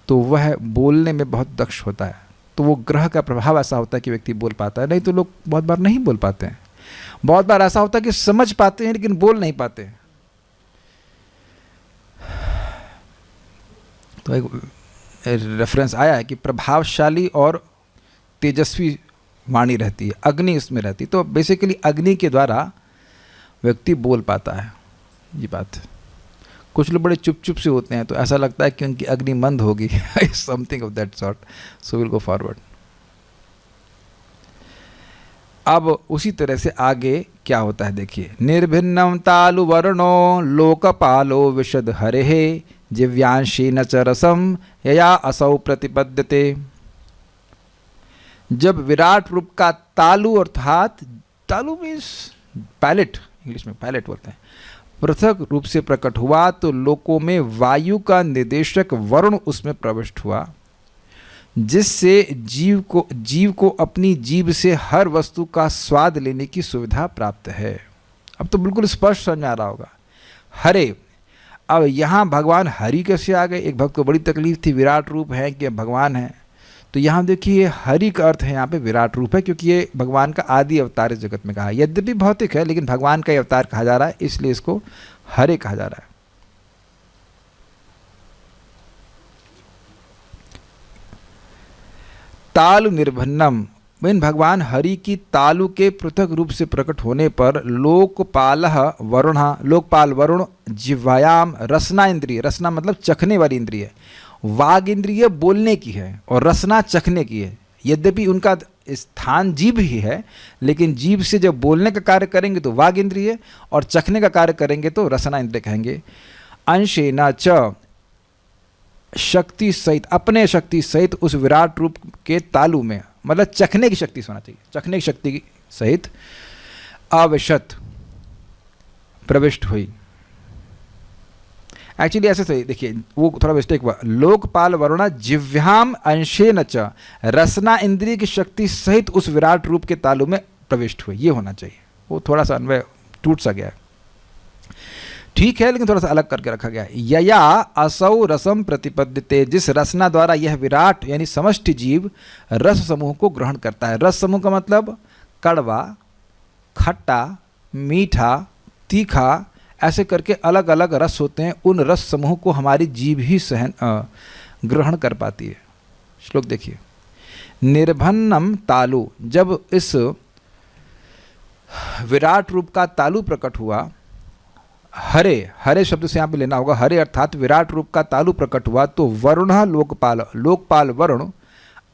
तो वह बोलने में बहुत दक्ष होता है। तो वो ग्रह का प्रभाव ऐसा होता है कि व्यक्ति बोल पाता है, नहीं तो लोग बहुत बार नहीं बोल पाते हैं। बहुत बार ऐसा होता है कि समझ पाते हैं लेकिन बोल नहीं पाते। तो एक रेफरेंस आया है कि प्रभावशाली और तेजस्वी वाणी रहती है, अग्नि उसमें रहती है। तो बेसिकली अग्नि के द्वारा व्यक्ति बोल पाता है, ये बात। कुछ लोग बड़े चुप चुप से होते हैं, तो ऐसा लगता है कि उनकी अग्नि मंद होगी, something of that sort. So will go forward. अब उसी तरह से आगे क्या होता है देखिए, निर्भिन्नम तालु वर्णो लोकपालो विशद हरे जिव्यांशी न च रसम यया असौ प्रतिपद्यते। जब विराट रूप का तालु, अर्थात तालु मीन्स पैलेट, इंग्लिश में पैलेट बोलते हैं, पृथक रूप से प्रकट हुआ तो लोकों में वायु का निर्देशक वरुण उसमें प्रविष्ट हुआ, जिससे जीव को अपनी जीभ से हर वस्तु का स्वाद लेने की सुविधा प्राप्त है। अब तो बिल्कुल स्पष्ट समझ आ रहा होगा। हरे, अब यहाँ भगवान हरि कैसे आ गए? एक भक्त को बड़ी तकलीफ थी, विराट रूप है कि भगवान है। तो यहाँ देखिए हरि का अर्थ है यहाँ पे विराट रूप है, क्योंकि ये भगवान का आदि अवतार इस जगत में कहा है। यद्यपि भौतिक है लेकिन भगवान का अवतार कहा जा रहा है, इसलिए इसको हरे कहा जा रहा है। तालु निर्भन्नम, इन भगवान हरि की तालु के पृथक रूप से प्रकट होने पर लोकपालः वरुणः, लोकपाल वरुण जिह्वायाम रसना इंद्रिय, रसना मतलब चखने वाली इंद्रिय, वाग इंद्रिय बोलने की है और रसना चखने की है। यद्यपि उनका स्थान जीभ ही है, लेकिन जीभ से जब बोलने का कार्य करेंगे तो वाग इंद्रिय और चखने का कार्य करेंगे तो रसना इंद्रिय कहेंगे। अंशेन च, शक्ति सहित, अपने शक्ति सहित उस विराट रूप के तालु में, मतलब चखने की शक्ति से होना चाहिए, चखने की शक्ति सहित अविशत प्रविष्ट हुई। एक्चुअली ऐसे सही देखिए, वो थोड़ा मिस्टेक हुआ। लोकपाल वरुणा जिह्वाम अंशेन च, रसना इंद्रिय की शक्ति सहित उस विराट रूप के तालु में प्रविष्ट हुई, ये होना चाहिए। वो थोड़ा सा अन्वय टूट सा गया है, ठीक है, लेकिन थोड़ा सा अलग करके रखा गया है। यया असौ रसम प्रतिपद्यते, जिस रसना द्वारा यह विराट यानी समष्टि जीव रस समूह को ग्रहण करता है। रस समूह का मतलब कड़वा, खट्टा, मीठा, तीखा, ऐसे करके अलग अलग रस होते हैं। उन रस समूह को हमारी जीभ ही ग्रहण कर पाती है। श्लोक देखिए, निर्भन्नम तालु, जब इस विराट रूप का तालु प्रकट हुआ, हरे, हरे शब्द से यहाँ पे लेना होगा, हरे अर्थात विराट रूप का तालु प्रकट हुआ तो वरुण लोकपाल, लोकपाल वरुण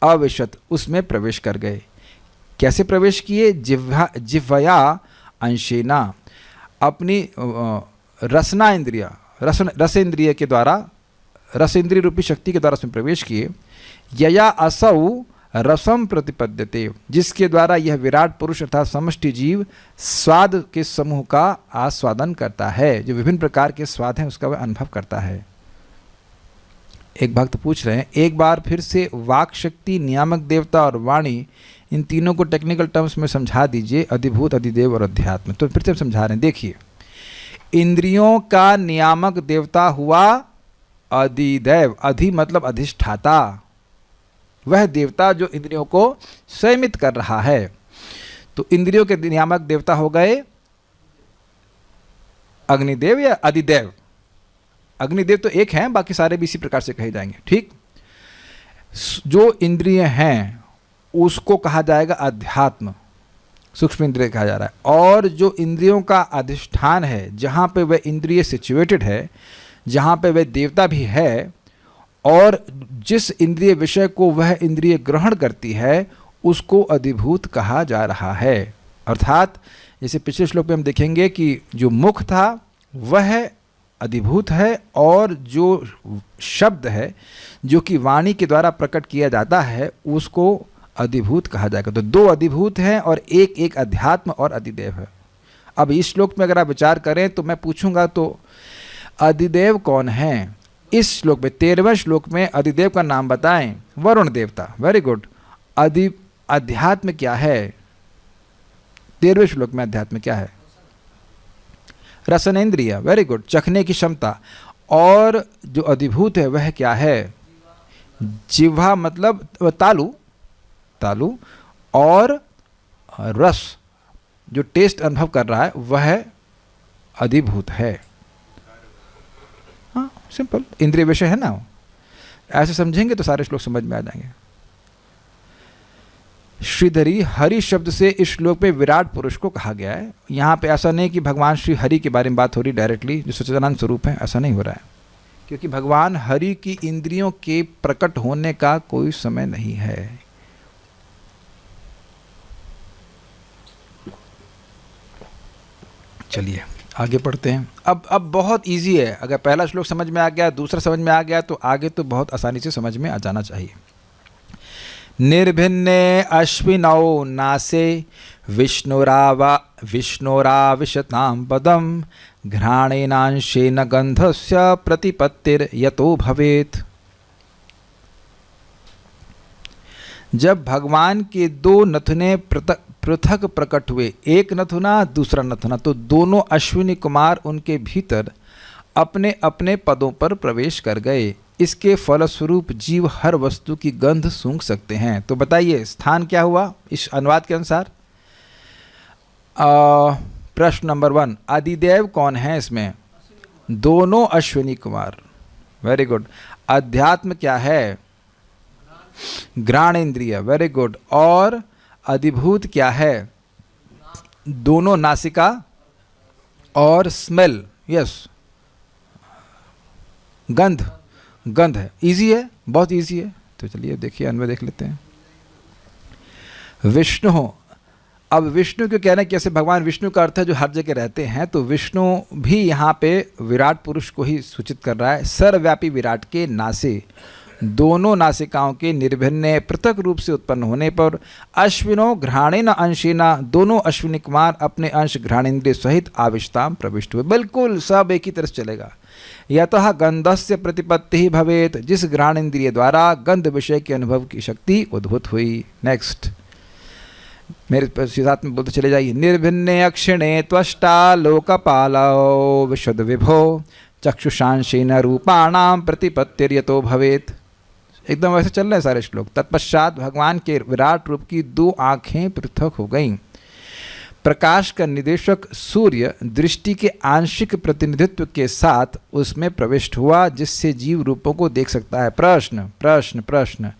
अविशत उसमें प्रवेश कर गए। कैसे प्रवेश किए? जिह्वया अंशेना, अपनी रसना इंद्रिय, रस इंद्रिय के द्वारा, रस इंद्रिय रूपी शक्ति के द्वारा उसमें प्रवेश किए। यया असौ रसम प्रतिपद्यते, जिसके द्वारा यह विराट पुरुष अर्थात समष्टि जीव स्वाद के समूह का आस्वादन करता है, जो विभिन्न प्रकार के स्वाद हैं उसका वह अनुभव करता है। एक भक्त पूछ रहे हैं, एक बार फिर से वाक शक्ति, नियामक देवता और वाणी, इन तीनों को टेक्निकल टर्म्स में समझा दीजिए, अधिभूत, अधिदेव और अध्यात्म। तो फिर से समझा रहे हैं, देखिए, इंद्रियों का नियामक देवता हुआ अधिदेव, अधि मतलब अधिष्ठाता, वह देवता जो इंद्रियों को संयमित कर रहा है। तो इंद्रियों के नियामक देवता हो गए अग्निदेव या अधिदेव। अग्निदेव तो एक हैं, बाकी सारे भी इसी प्रकार से कहे जाएंगे, ठीक। जो इंद्रिय हैं उसको कहा जाएगा अध्यात्म, सूक्ष्म इंद्रिय कहा जा रहा है। और जो इंद्रियों का अधिष्ठान है, जहाँ पे वह इंद्रिय सिचुएटेड है, जहाँ पे वह देवता भी है, और जिस इंद्रिय विषय को वह इंद्रिय ग्रहण करती है उसको अधिभूत कहा जा रहा है। अर्थात जैसे पिछले श्लोक में हम देखेंगे कि जो मुख था वह अधिभूत है, और जो शब्द है जो कि वाणी के द्वारा प्रकट किया जाता है उसको अधिभूत कहा जाएगा। तो दो अधिभूत हैं और एक एक अध्यात्म और अधिदेव है। अब इस श्लोक में अगर आप विचार करें तो मैं पूछूंगा, तो अधिदेव कौन है? इस श्लोक में 13वें श्लोक में अधिदेव का नाम बताएं, वरुण देवता। Very good. अध्यात्म क्या है? 13वें श्लोक में अध्यात्म क्या है? रसनेन्द्रिय। वेरी गुड, चखने की क्षमता। और जो अधिभूत है वह क्या है? जिह्वा मतलब तालु, तालु, और रस जो टेस्ट अनुभव कर रहा है वह अधिभूत है। हाँ, सिंपल, इंद्रिय विषय है ना। ऐसे समझेंगे तो सारे श्लोक समझ में आ जाएंगे। श्रीधरी हरि शब्द से इस श्लोक में विराट पुरुष को कहा गया है। यहाँ पे ऐसा नहीं कि भगवान श्री हरि के बारे में बात हो रही डायरेक्टली, जो सच्चिदानंद स्वरूप है, ऐसा नहीं हो रहा है, क्योंकि भगवान हरि की इंद्रियों के प्रकट होने का कोई समय नहीं है। चलिए आगे पढ़ते हैं। अब बहुत इजी है, अगर पहला श्लोक समझ में आ गया, दूसरा समझ में आ गया, तो आगे तो बहुत आसानी से समझ में आ जाना चाहिए। निर्भिन्ने अश्विनौ नासे विष्णोराविशतां पदं घ्राणेनांशेन गंधस्य प्रतिपत्तिर्यतो भवेत्। जब भगवान के दो नथुने पृथक प्रकट हुए, एक नथुना दूसरा नथुना, तो दोनों अश्विनी कुमार उनके भीतर अपने अपने पदों पर प्रवेश कर गए। इसके फलस्वरूप जीव हर वस्तु की गंध सूंघ सकते हैं। तो बताइए स्थान क्या हुआ इस अनुवाद के अनुसार? प्रश्न नंबर 1, आदिदेव कौन है इसमें? दोनों अश्विनी कुमार। Very good. अध्यात्म क्या है? घ्राणेन्द्रिय। Very good. और अधिभूत क्या है? दोनों नासिका और स्मेल। यस, गंध, गंध है। इजी है, बहुत इजी है। तो चलिए देखिए, अन्वय देख लेते हैं। विष्णु, अब विष्णु क्यों कहना है? कैसे भगवान विष्णु का अर्थ है जो हर जगह रहते हैं, तो विष्णु भी यहाँ पे विराट पुरुष को ही सूचित कर रहा है। सर्वव्यापी विराट के नासे, दोनों नासिकाओं के निर्भिन्न पृथक रूप से उत्पन्न होने पर अश्विनो घ्राणेन अंशेना, दोनों अश्विनी कुमार अपने अंश घ्राणेन्द्रिय सहित आविष्टाम प्रविष्ट हुए। बिल्कुल सब एक ही तरह से चलेगा। यतः गंधस्य प्रतिपत्ति ही भवेत, जिस घ्राणेन्द्रिय द्वारा गंध विषय के अनुभव की शक्ति उद्भूत हुई। नेक्स्ट, मेरे साथ में बोलते चले जाइए। निर्भिन्ने अक्षिणे त्वष्टा लोकपालो विशद विभो चक्षुषांशेन रूपाणाम प्रतिपत्तिर्यतो भवेत। एकदम वैसे चल रहे हैं सारे श्लोक। तत्पश्चात भगवान के विराट रूप की दो आंखें पृथक हो गईं। प्रकाश का निदेशक सूर्य दृष्टि के आंशिक प्रतिनिधित्व के साथ उसमें प्रविष्ट हुआ, जिससे जीव रूपों को देख सकता है। प्रश्न प्रश्न प्रश्न,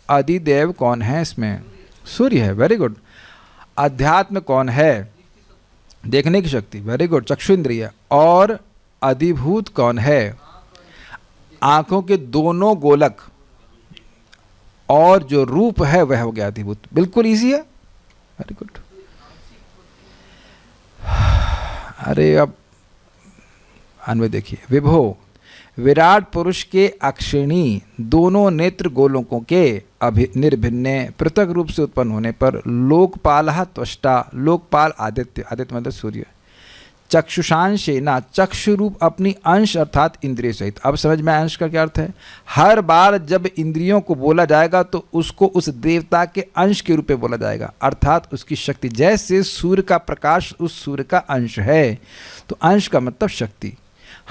आदिदेव कौन है इसमें? सूर्य है। Very good. अध्यात्म कौन है? देखने की शक्ति। वेरी गुड, चक्षु इंद्रिय। और अधिभूत कौन है? आंखों के दोनों गोलक और जो रूप है वह हो गया अधिभूत। बिल्कुल इजी है। Very good. अरे अब अन्वय देखिए। विभो, विराट पुरुष के अक्षिणी दोनों नेत्र गोलोकों के निर्भिन्न पृथक रूप से उत्पन्न होने पर लोकपालः त्वष्टा, लोकपाल आदित्य, आदित्य मतलब सूर्य, चक्षुषांशेना, चक्षु रूप अपनी अंश अर्थात इंद्रिय सहित। अब समझ में अंश का क्या अर्थ है? हर बार जब इंद्रियों को बोला जाएगा तो उसको उस देवता के अंश के रूप में बोला जाएगा, अर्थात उसकी शक्ति। जैसे सूर्य का प्रकाश उस सूर्य का अंश है, तो अंश का मतलब शक्ति।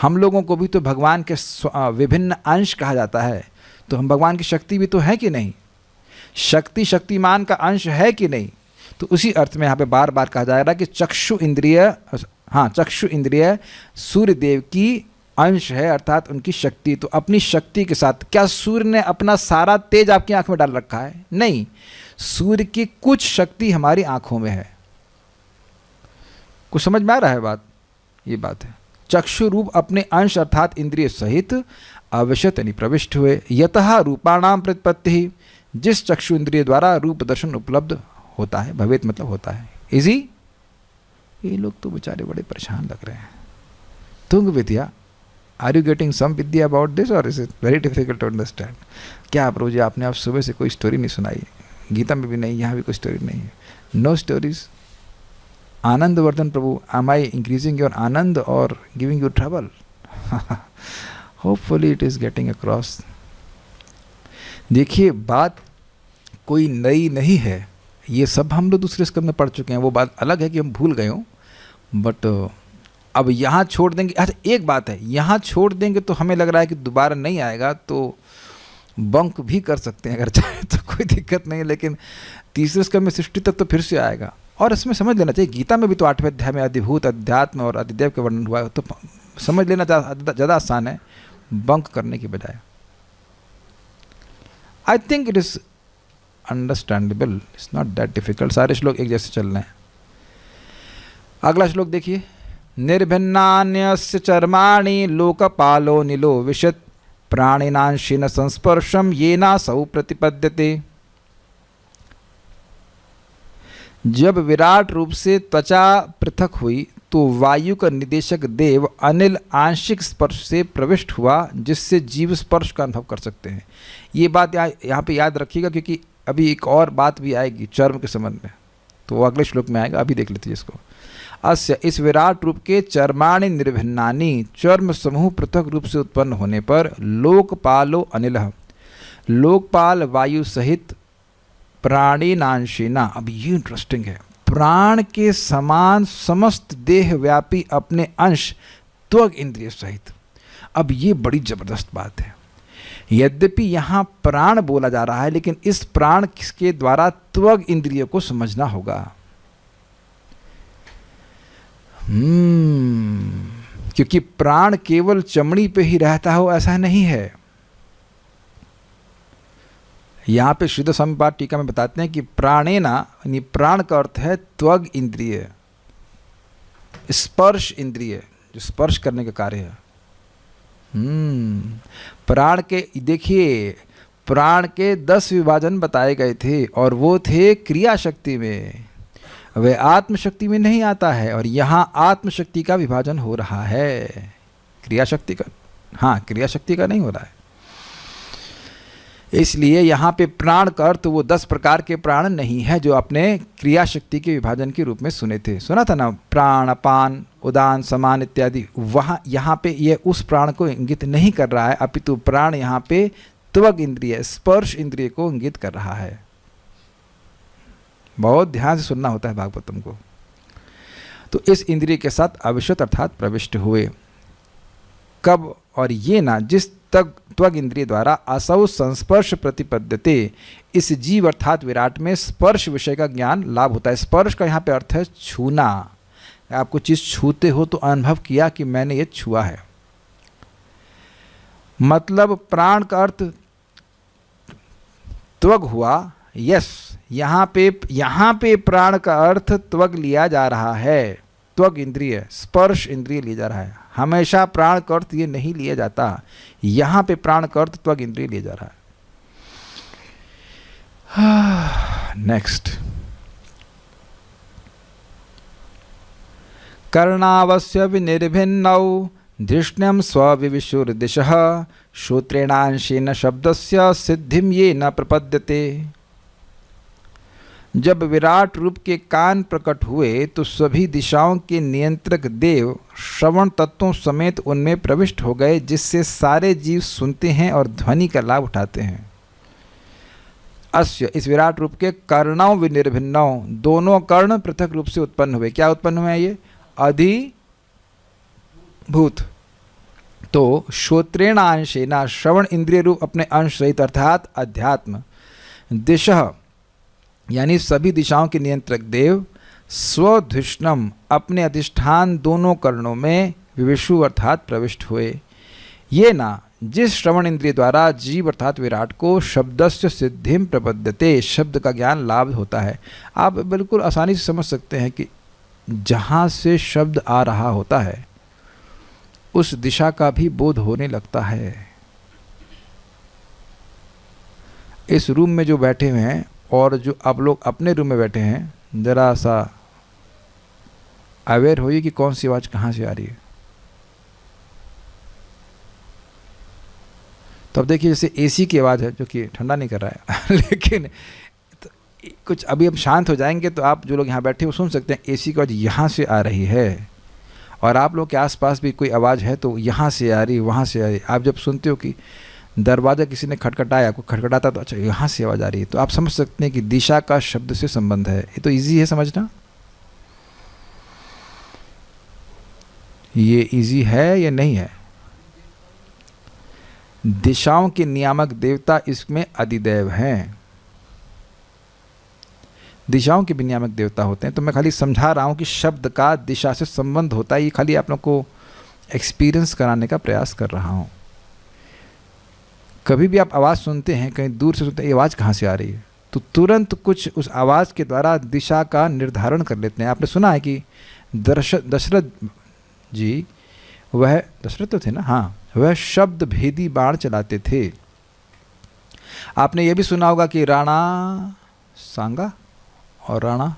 हम लोगों को भी तो भगवान के विभिन्न अंश कहा जाता है, तो हम भगवान की शक्ति भी तो है कि नहीं? शक्ति शक्तिमान का अंश है कि नहीं? तो उसी अर्थ में यहाँ पे बार बार कहा जा रहा है कि चक्षु इंद्रिय, हाँ, चक्षु इंद्रिय सूर्य देव की अंश है, अर्थात उनकी शक्ति। तो अपनी शक्ति के साथ, क्या सूर्य ने अपना सारा तेज आपकी आंख में डाल रखा है? नहीं, सूर्य की कुछ शक्ति हमारी आंखों में है। कुछ समझ में आ रहा है बात? ये बात है। चक्षु रूप अपने अंश अर्थात इंद्रिय सहित अवश्य नहीं प्रविष्ट हुए। यतः रूपाणाम प्रतिपत्ति, जिस चक्षु इंद्रिय द्वारा रूप दर्शन उपलब्ध होता है। भवेत मतलब होता है। इजी। ये लोग तो बेचारे बड़े परेशान लग रहे हैं। Tunga Vidya, are you getting some idea about this और is it very difficult to understand? क्या प्रभु जी, आपने आप सुबह से कोई स्टोरी नहीं सुनाई? गीता में भी नहीं, यहाँ भी कोई स्टोरी नहीं है। No stories. Anand Vardhan Prabhu, am I increasing your आनंद और giving you trouble? Hopefully it is getting across. देखिए, बात कोई नई नहीं है, ये सब हम लोग दूसरे स्कंद में पढ़ चुके हैं। वो बात अलग है कि हम भूल गए हों, बट अब यहाँ छोड़ देंगे, अच्छा एक बात है, यहाँ छोड़ देंगे तो हमें लग रहा है कि दोबारा नहीं आएगा, तो बंक भी कर सकते हैं अगर चाहे तो, कोई दिक्कत नहीं है, लेकिन तीसरे स्कंद में सृष्टि तक तो फिर से आएगा। और इसमें समझ लेना चाहिए, गीता में भी तो 8वें अध्याय में अधिभूत, अध्यात्म और अधिदेव के वर्णन हुआ है, तो समझ लेना ज़्यादा आसान है बंक करने की बजाय। आई think it is understandable, it's not that difficult, सारे श्लोक एक जैसे चल रहे हैं। अगला श्लोक देखिए, निर्भिन्नान्यस्य चर्माणि लोकपालो नीलो विशत् प्राणिनांशिन संस्पर्शम येनासौ प्रतिपद्यते। जब विराट रूप से त्वचा पृथक हुई तो वायु का निदेशक देव अनिल आंशिक स्पर्श से प्रविष्ट हुआ, जिससे जीव स्पर्श का अनुभव कर सकते हैं। ये बात यहाँ पे याद रखिएगा, क्योंकि अभी एक और बात भी आएगी चर्म के संबंध में, तो वो अगले श्लोक में आएगा, अभी देख लेते हैं इसको। अस्य, इस विराट रूप के चर्माणि निर्भिन्नानि, चर्म समूह पृथक रूप से उत्पन्न होने पर लोकपालो अनिलः, लोकपाल वायु सहित प्राणिनांशिना, अब ये इंटरेस्टिंग है, प्राण के समान समस्त देह व्यापी अपने अंश त्वग इंद्रिय सहित। अब ये बड़ी जबरदस्त बात है, यद्यपि यहाँ प्राण बोला जा रहा है, लेकिन इस प्राण के द्वारा त्वग इंद्रिय को समझना होगा। क्योंकि प्राण केवल चमड़ी पे ही रहता हो ऐसा नहीं है। यहाँ पे शुद्ध स्वामी पाद टीका में बताते हैं कि प्राणेना, यानी प्राण का अर्थ है त्वग इंद्रिय, स्पर्श इंद्रिय, जो स्पर्श करने का कार्य है। प्राण के, देखिए प्राण के 10 विभाजन बताए गए थे, और वो थे क्रिया शक्ति में, वे आत्मशक्ति में नहीं आता है, और यहाँ आत्मशक्ति का विभाजन हो रहा है, क्रिया शक्ति का, हाँ क्रिया शक्ति का नहीं हो रहा है। इसलिए यहाँ पे प्राण का अर्थ वो 10 प्रकार के प्राण नहीं है जो अपने क्रिया शक्ति के विभाजन के रूप में सुने थे, सुना था ना, प्राण, अपान, उदान, समान इत्यादि। वहाँ यहाँ पे ये उस प्राण को इंगित नहीं कर रहा है, अपितु प्राण यहाँ पे त्वग इंद्रिय, स्पर्श इंद्रिय को इंगित कर रहा है। बहुत ध्यान से सुनना होता है भागवतम को। तो इस इंद्रिय के साथ अविशत अर्थात प्रविष्ट हुए कब, और ये ना जिस तक त्वग इंद्रिय द्वारा असौ संस्पर्श प्रतिपद्यते, इस जीव अर्थात विराट में स्पर्श विषय का ज्ञान लाभ होता है। स्पर्श का यहाँ पे अर्थ है छूना, आपको चीज़ छूते हो तो अनुभव किया कि मैंने ये छुआ है। मतलब प्राण का अर्थ त्वग हुआ, यस, यहाँ पे प्राण का अर्थ त्वग लिया जा रहा है, त्वग इंद्रिय, स्पर्श इंद्रिय लिया जा रहा है। हमेशा प्राण का अर्थ ये नहीं लिया जाता, यहाँ पे प्राण का अर्थ त्वग इंद्रिय लिया जा रहा है। नेक्स्ट, कर्णावस्य विनिर्भिन्नौ धृष्ण्यं स्वविविशुर्दिशः श्रोत्रेणांशेन शब्दस्य सिद्धिं ये न प्रपद्यते। जब विराट रूप के कान प्रकट हुए तो सभी दिशाओं के नियंत्रक देव श्रवण तत्वों समेत उनमें प्रविष्ट हो गए, जिससे सारे जीव सुनते हैं और ध्वनि का लाभ उठाते हैं। अस्य, इस विराट रूप के कर्णों विनिर्भिन्नौ, दोनों कर्ण पृथक रूप से उत्पन्न हुए। क्या उत्पन्न हुए हैं ये? अधिभूत। तो श्रोत्रेण अंशेना, श्रवण इंद्रिय रूप अपने अंश सहित अर्थात अध्यात्म, दिशः यानी सभी दिशाओं के नियंत्रक देव, स्वधृष्णम अपने अधिष्ठान दोनों कर्णों में विविशु अर्थात प्रविष्ट हुए। ये ना जिस श्रवण इंद्रिय द्वारा जीव अर्थात विराट को शब्दस्य सिद्धिम प्रपद्यते, शब्द का ज्ञान लाभ होता है। आप बिल्कुल आसानी से समझ सकते हैं कि जहाँ से शब्द आ रहा होता है उस दिशा का भी बोध होने लगता है। इस रूम में जो बैठे हुए हैं और जो आप लोग अपने रूम में बैठे हैं, ज़रा सा अवेयर होइए कि कौन सी आवाज़ कहाँ से आ रही है। तो अब देखिए, जैसे एसी की आवाज़ है जो कि ठंडा नहीं कर रहा है लेकिन तो कुछ अभी हम शांत हो जाएंगे तो आप जो लोग यहाँ बैठे वो सुन सकते हैं एसी की आवाज़ यहाँ से आ रही है, और आप लोग के आसपास भी कोई आवाज़ है तो यहाँ से आ रही, वहाँ से आ रही। आप जब सुनते हो कि दरवाज़ा किसी ने खटखटाया, कोई खटखटाता तो अच्छा यहाँ से आवाज़ आ रही है, तो आप समझ सकते हैं कि दिशा का शब्द से संबंध है। ये तो इजी है समझना। ये इजी है या नहीं है? दिशाओं के नियामक देवता इसमें अधिदैव हैं। दिशाओं के भी नियामक देवता होते हैं। तो मैं खाली समझा रहा हूँ कि शब्द का दिशा से संबंध होता है। ये खाली आप लोग को एक्सपीरियंस कराने का प्रयास कर रहा हूँ। कभी भी आप आवाज़ सुनते हैं, कहीं दूर से सुनते हैं, ये आवाज़ कहाँ से आ रही है, तो तुरंत कुछ उस आवाज़ के द्वारा दिशा का निर्धारण कर लेते हैं। आपने सुना है कि दशरथ जी, वह दशरथ तो थे ना, हाँ, वह शब्द भेदी बाण चलाते थे। आपने ये भी सुना होगा कि राणा सांगा और राणा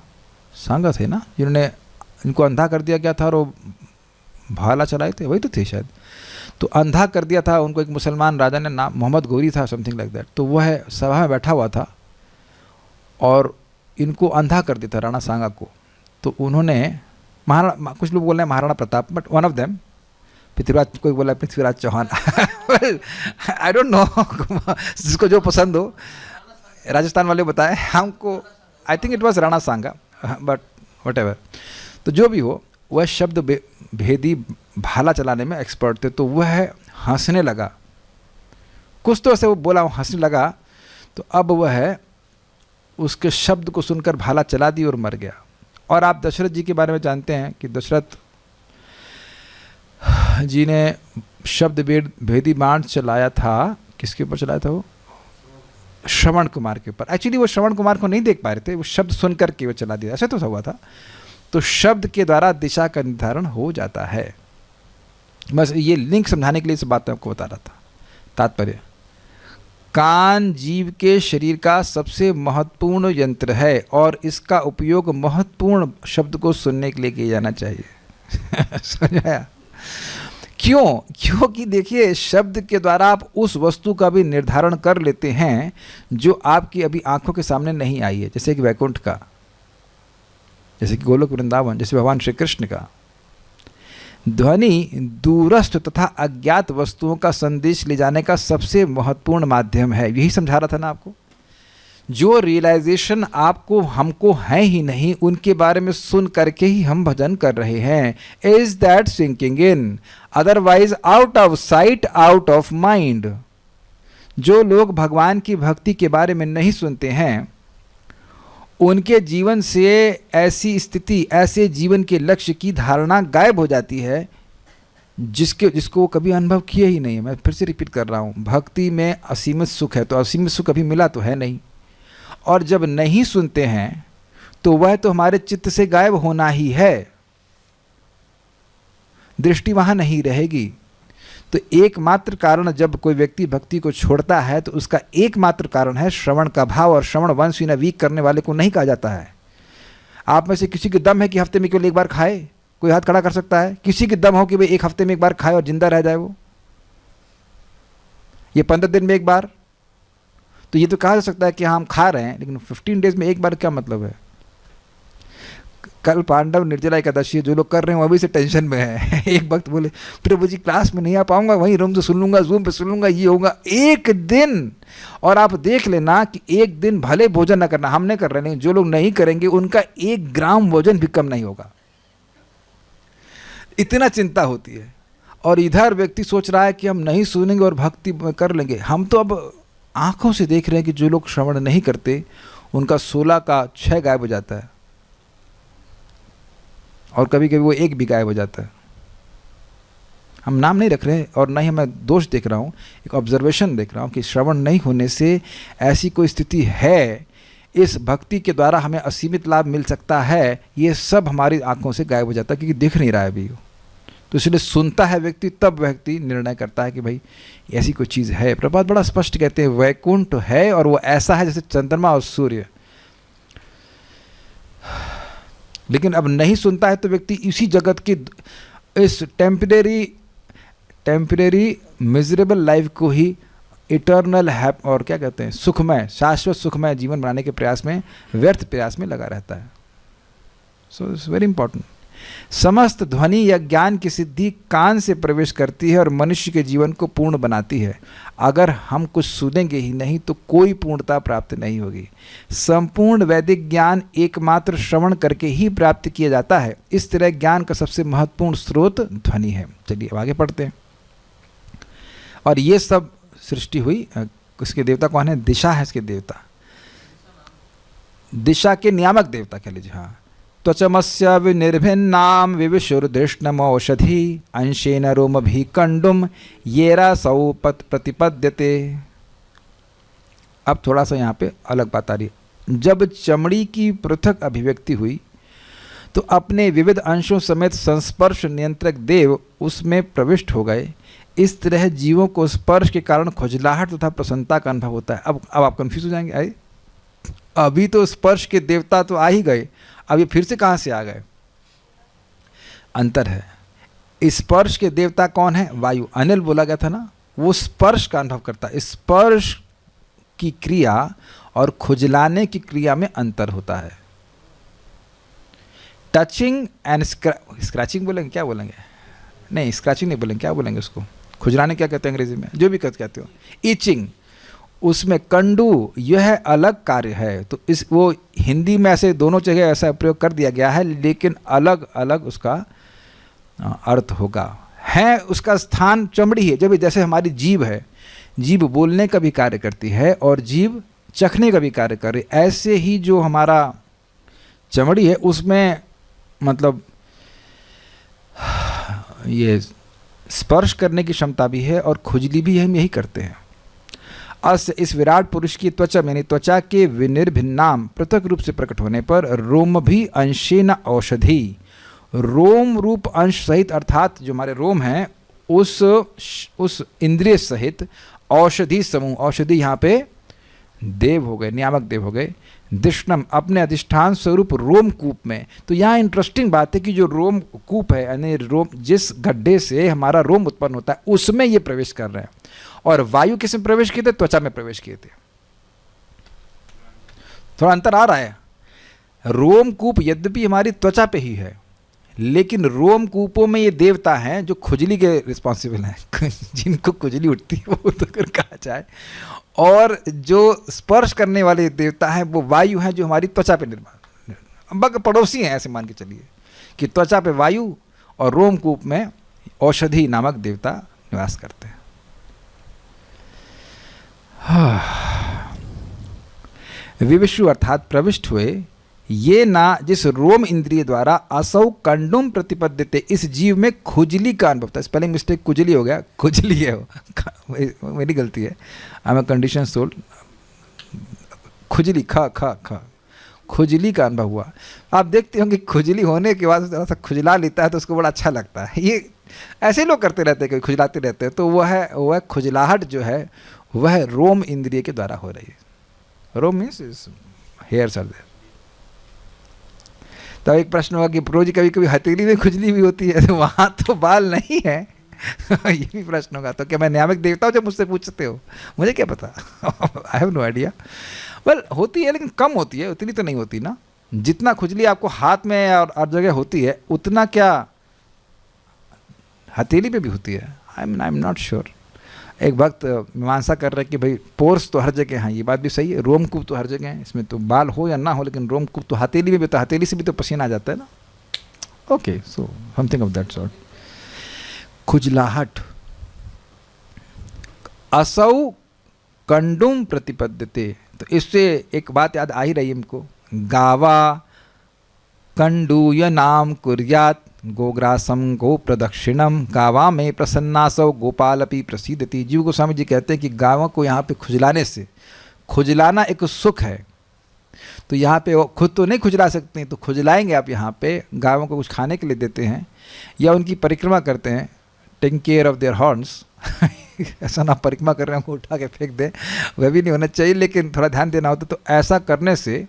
सांगा थे ना, जिन्होंने इनको अंधा कर दिया गया था और वो भाला चलाए थे, वही तो थे शायद। तो अंधा कर दिया था उनको एक मुसलमान राजा ने, नाम मोहम्मद गोरी था, समथिंग लाइक दैट। तो वह सभा में बैठा हुआ था और इनको अंधा कर दिया था राणा सांगा को। तो उन्होंने महाराणा, कुछ लोग बोल रहे हैं Maharana Pratap, but one of them, Prithviraj, कोई बोला Prithviraj Chauhan, I don't know, जिसको जो पसंद हो, राजस्थान वाले बताए हमको, I think it was Rana Sanga, but whatever. तो जो भी हो, वह शब्द भेदी भाला चलाने में एक्सपर्ट थे। तो वह हंसने लगा, कुछ तो ऐसे वो बोला, वो हंसने लगा। तो अब वह उसके शब्द को सुनकर भाला चला दी और मर गया। और आप दशरथ जी के बारे में जानते हैं कि दशरथ जी ने शब्द भेदी बाण चलाया था, किसके ऊपर चलाया था? वो श्रवण कुमार के ऊपर। एक्चुअली वो श्रवण कुमार को नहीं देख पा रहे थे, वो शब्द सुन करके वो चला दिया, ऐसा तो हुआ था। तो शब्द के द्वारा दिशा का निर्धारण हो जाता है। बस ये लिंक समझाने के लिए इस बात को बता रहा था। तात्पर्य, कान जीव के शरीर का सबसे महत्वपूर्ण यंत्र है और इसका उपयोग महत्वपूर्ण शब्द को सुनने के लिए किया जाना चाहिए। समझाया? क्यों? क्योंकि देखिए, शब्द के द्वारा आप उस वस्तु का भी निर्धारण कर लेते हैं जो आपकी अभी आंखों के सामने नहीं आई है, जैसे कि वैकुंठ का, जैसे कि गोलोक वृंदावन, जैसे भगवान श्री कृष्ण का। ध्वनि दूरस्थ तथा अज्ञात वस्तुओं का संदेश ले जाने का सबसे महत्वपूर्ण माध्यम है। यही समझा रहा था ना आपको। जो रियलाइजेशन आपको हमको है ही नहीं, उनके बारे में सुन करके ही हम भजन कर रहे हैं। Is that sinking in? Otherwise out of sight, out of mind. जो लोग भगवान की भक्ति के बारे में नहीं सुनते हैं, उनके जीवन से ऐसी स्थिति, ऐसे जीवन के लक्ष्य की धारणा गायब हो जाती है जिसको वो कभी अनुभव किए ही नहीं है। मैं फिर से रिपीट कर रहा हूँ, भक्ति में असीमित सुख है, तो असीमित सुख कभी मिला तो है नहीं। और जब नहीं सुनते हैं तो वह तो हमारे चित्त से गायब होना ही है, दृष्टि वहाँ नहीं रहेगी। तो एकमात्र कारण, जब कोई व्यक्ति भक्ति को छोड़ता है तो उसका एकमात्र कारण है श्रवण का भाव। और श्रवण वंस इन वीक करने वाले को नहीं कहा जाता है। आप में से किसी के दम है कि हफ्ते में केवल एक बार खाए? कोई हाथ खड़ा कर सकता है? किसी के दम हो कि भाई एक हफ्ते में एक बार खाए और जिंदा रह जाए वो? ये 15 दिन में एक बार? तो ये तो कहा जा सकता है कि हम खा रहे हैं, लेकिन 15 डेज में एक बार क्या मतलब है? कल पांडव निर्जला एकादशी है, जो लोग कर रहे हैं वो अभी से टेंशन में है। एक वक्त बोले प्रभु जी क्लास में नहीं आ पाऊंगा, वहीं रूम से सुन लूंगा, जूम पे सुन लूंगा, ये होगा एक दिन। और आप देख लेना कि एक दिन भले भोजन ना करना, हम नहीं कर रहे, नहीं, जो लोग नहीं करेंगे उनका 1 ग्राम वजन भी कम नहीं होगा। इतना चिंता होती है। और इधर व्यक्ति सोच रहा है कि हम नहीं सुनेंगे और भक्ति कर लेंगे। हम तो अब आंखों से देख रहे हैं कि जो लोग श्रवण नहीं करते उनका 16 का 6 गायब हो जाता है, और कभी कभी वो 1 भी गायब हो जाता है। हम नाम नहीं रख रहे और ना ही मैं दोष देख रहा हूँ, एक ऑब्जर्वेशन देख रहा हूँ कि श्रवण नहीं होने से ऐसी कोई स्थिति है, इस भक्ति के द्वारा हमें असीमित लाभ मिल सकता है, ये सब हमारी आंखों से गायब हो जाता है क्योंकि दिख नहीं रहा है अभी। तो इसलिए सुनता है व्यक्ति, तब व्यक्ति निर्णय करता है कि भाई ऐसी कोई चीज़ है। प्रभात बड़ा स्पष्ट कहते हैं, वैकुंठ है और वो ऐसा है जैसे चंद्रमा और सूर्य। लेकिन अब नहीं सुनता है तो व्यक्ति इसी जगत की इस टेम्परेरी मिजरेबल लाइफ को ही इटर्नल और क्या कहते हैं, सुखमय, शाश्वत सुखमय जीवन बनाने के प्रयास में, व्यर्थ प्रयास में लगा रहता है। So it's very important. समस्त ध्वनि या ज्ञान की सिद्धि कान से प्रवेश करती है और मनुष्य के जीवन को पूर्ण बनाती है। अगर हम कुछ सुनेंगे ही नहीं तो कोई पूर्णता प्राप्त नहीं होगी। संपूर्ण वैदिक ज्ञान एकमात्र श्रवण करके ही प्राप्त किया जाता है। इस तरह ज्ञान का सबसे महत्वपूर्ण स्रोत ध्वनि है। चलिए अब आगे पढ़ते हैं। और ये सब सृष्टि हुई, इसके देवता कौन है? दिशा है इसके देवता, दिशा के नियामक देवता कह लीजिए। हाँ, त्वचमस्य विनिर्भिन्नाम विविशुर्धिष्णमौषधि अंशेन रोमभिकंडुम येरासौ प्रतिपद्यते। अब थोड़ा सा यहाँ पे अलग बात आ रही है। जब चमड़ी की पृथक अभिव्यक्ति हुई तो अपने विविध अंशों समेत संस्पर्श नियंत्रक देव उसमें प्रविष्ट हो गए। इस तरह जीवों को स्पर्श के कारण खुजलाहट तथा प्रसन्नता का अनुभव होता है। अब आप कंफ्यूज हो जाएंगे, अरे अभी तो स्पर्श के देवता तो आ ही गए, अब ये फिर से कहाँ से आ गए? अंतर है। स्पर्श के देवता कौन है? वायु। अनिल बोला गया था ना, वो स्पर्श का अनुभव करता है। स्पर्श की क्रिया और खुजलाने की क्रिया में अंतर होता है। टचिंग एंड स्क्रैचिंग बोलेंगे, क्या बोलेंगे? नहीं, स्क्रैचिंग नहीं बोलेंगे, क्या बोलेंगे उसको? खुजलाने क्या कहते हैं अंग्रेजी में? जो भी कहते हो। ईचिंग, उसमें कंडू, यह अलग कार्य है। तो इस वो हिंदी में ऐसे दोनों जगह ऐसा प्रयोग कर दिया गया है, लेकिन अलग अलग उसका अर्थ होगा। है उसका स्थान चमड़ी है। जब जैसे हमारी जीभ है, जीभ बोलने का भी कार्य करती है और जीभ चखने का भी कार्य कर रही, ऐसे ही जो हमारा चमड़ी है उसमें मतलब ये स्पर्श करने की क्षमता भी है और खुजली भी हम यही करते हैं। अस्य इस विराट पुरुष की त्वचा यानी त्वचा के विनिर्भिन्नाम पृथक रूप से प्रकट होने पर रोम भी अंशेन औषधि, रोम रूप अंश सहित अर्थात जो हमारे रोम हैं उस इंद्रिय सहित औषधि समूह, औषधि यहाँ पे देव हो गए, नियामक देव हो गए। दिष्णम, अपने अधिष्ठान स्वरूप रोम कूप में। तो यहाँ इंटरेस्टिंग बात है कि जो रोम कूप है यानी रोम, जिस गड्ढे से हमारा रोम उत्पन्न होता है उसमें ये प्रवेश कर रहे हैं। और वायु किस में प्रवेश किए थे? त्वचा में प्रवेश किए थे। थोड़ा अंतर आ रहा है। रोमकूप यद्यपि हमारी त्वचा पे ही है, लेकिन रोमकूपों में ये देवता हैं जो खुजली के रिस्पॉन्सिबल हैं जिनको खुजली उठती है वो तो अगर कहा जाए। और जो स्पर्श करने वाले देवता हैं वो वायु हैं जो हमारी त्वचा पे निर्माण पड़ोसी हैं, ऐसे मान के चलिए कि त्वचा पे वायु और रोमकूप में औषधि नामक देवता निवास करते हैं। विविशु अर्थात प्रविष्ट हुए, ये ना जिस रोम इंद्रिय द्वारा असौ कंडुम प्रतिपद्यते, इस जीव में खुजली का अनुभव था। स्पेलिंग मिस्टेक, कुजली हो गया, खुजली है वो मेरी गलती है। आई एम कंडीशन सोल्ड, खुजली खा खा खा खुजली का अनुभव हुआ। आप देखते होंगे खुजली होने के बाद थोड़ा सा खुजला लेता है तो उसको बड़ा अच्छा लगता है। ये ऐसे लोग करते रहते हैं, कभी खुजलाते रहते हैं। तो वह खुजलाहट जो है वह रोम इंद्रिय के द्वारा हो रही है। रोम मीन्स हेयर्स आर देयर। तो एक प्रश्न होगा कि प्रो जी कभी कभी हथेली में खुजली भी होती है, तो वहाँ तो बाल नहीं है ये भी प्रश्न होगा। तो क्या मैं नियामक देवता हूँ जब मुझसे पूछते हो? मुझे क्या पता I have no idea. Well होती है लेकिन कम होती है, उतनी तो नहीं होती ना। जितना खुजली आपको हाथ में और हर जगह होती है उतना क्या हथेली पे भी होती है? I am not sure. एक वक्त मीमांसा कर रहे कि भाई पोर्स तो हर जगह हैं, ये बात भी सही है। रोमकूप तो हर जगह है, इसमें तो बाल हो या ना हो, लेकिन रोमकूप तो हथेली में भी, तो हथेली से भी तो पसीना आ जाता है ना। Okay, so something of that sort. खुजलाहट, असौ कंडुम प्रतिपद्यते। तो इससे एक बात याद आ ही रही हमको, गावा कंडूय नाम कुर्यात गोग्रासम गो प्रदक्षिणम, गावा में प्रसन्नासौ गोपालपि प्रसिद्धति। जीव गोस्वामी जी कहते हैं कि गायों को यहाँ पे खुजलाने से, खुजलाना एक सुख है। तो यहाँ पे वो खुद तो नहीं खुजला सकते, तो खुजलाएंगे आप। यहाँ पे गायों को कुछ खाने के लिए देते हैं या उनकी परिक्रमा करते हैं, taking care of their horns ऐसा ना परिक्रमा कर रहे हैं उठा के फेंक दें, वह भी नहीं होना चाहिए, लेकिन थोड़ा ध्यान देना होता। तो ऐसा करने से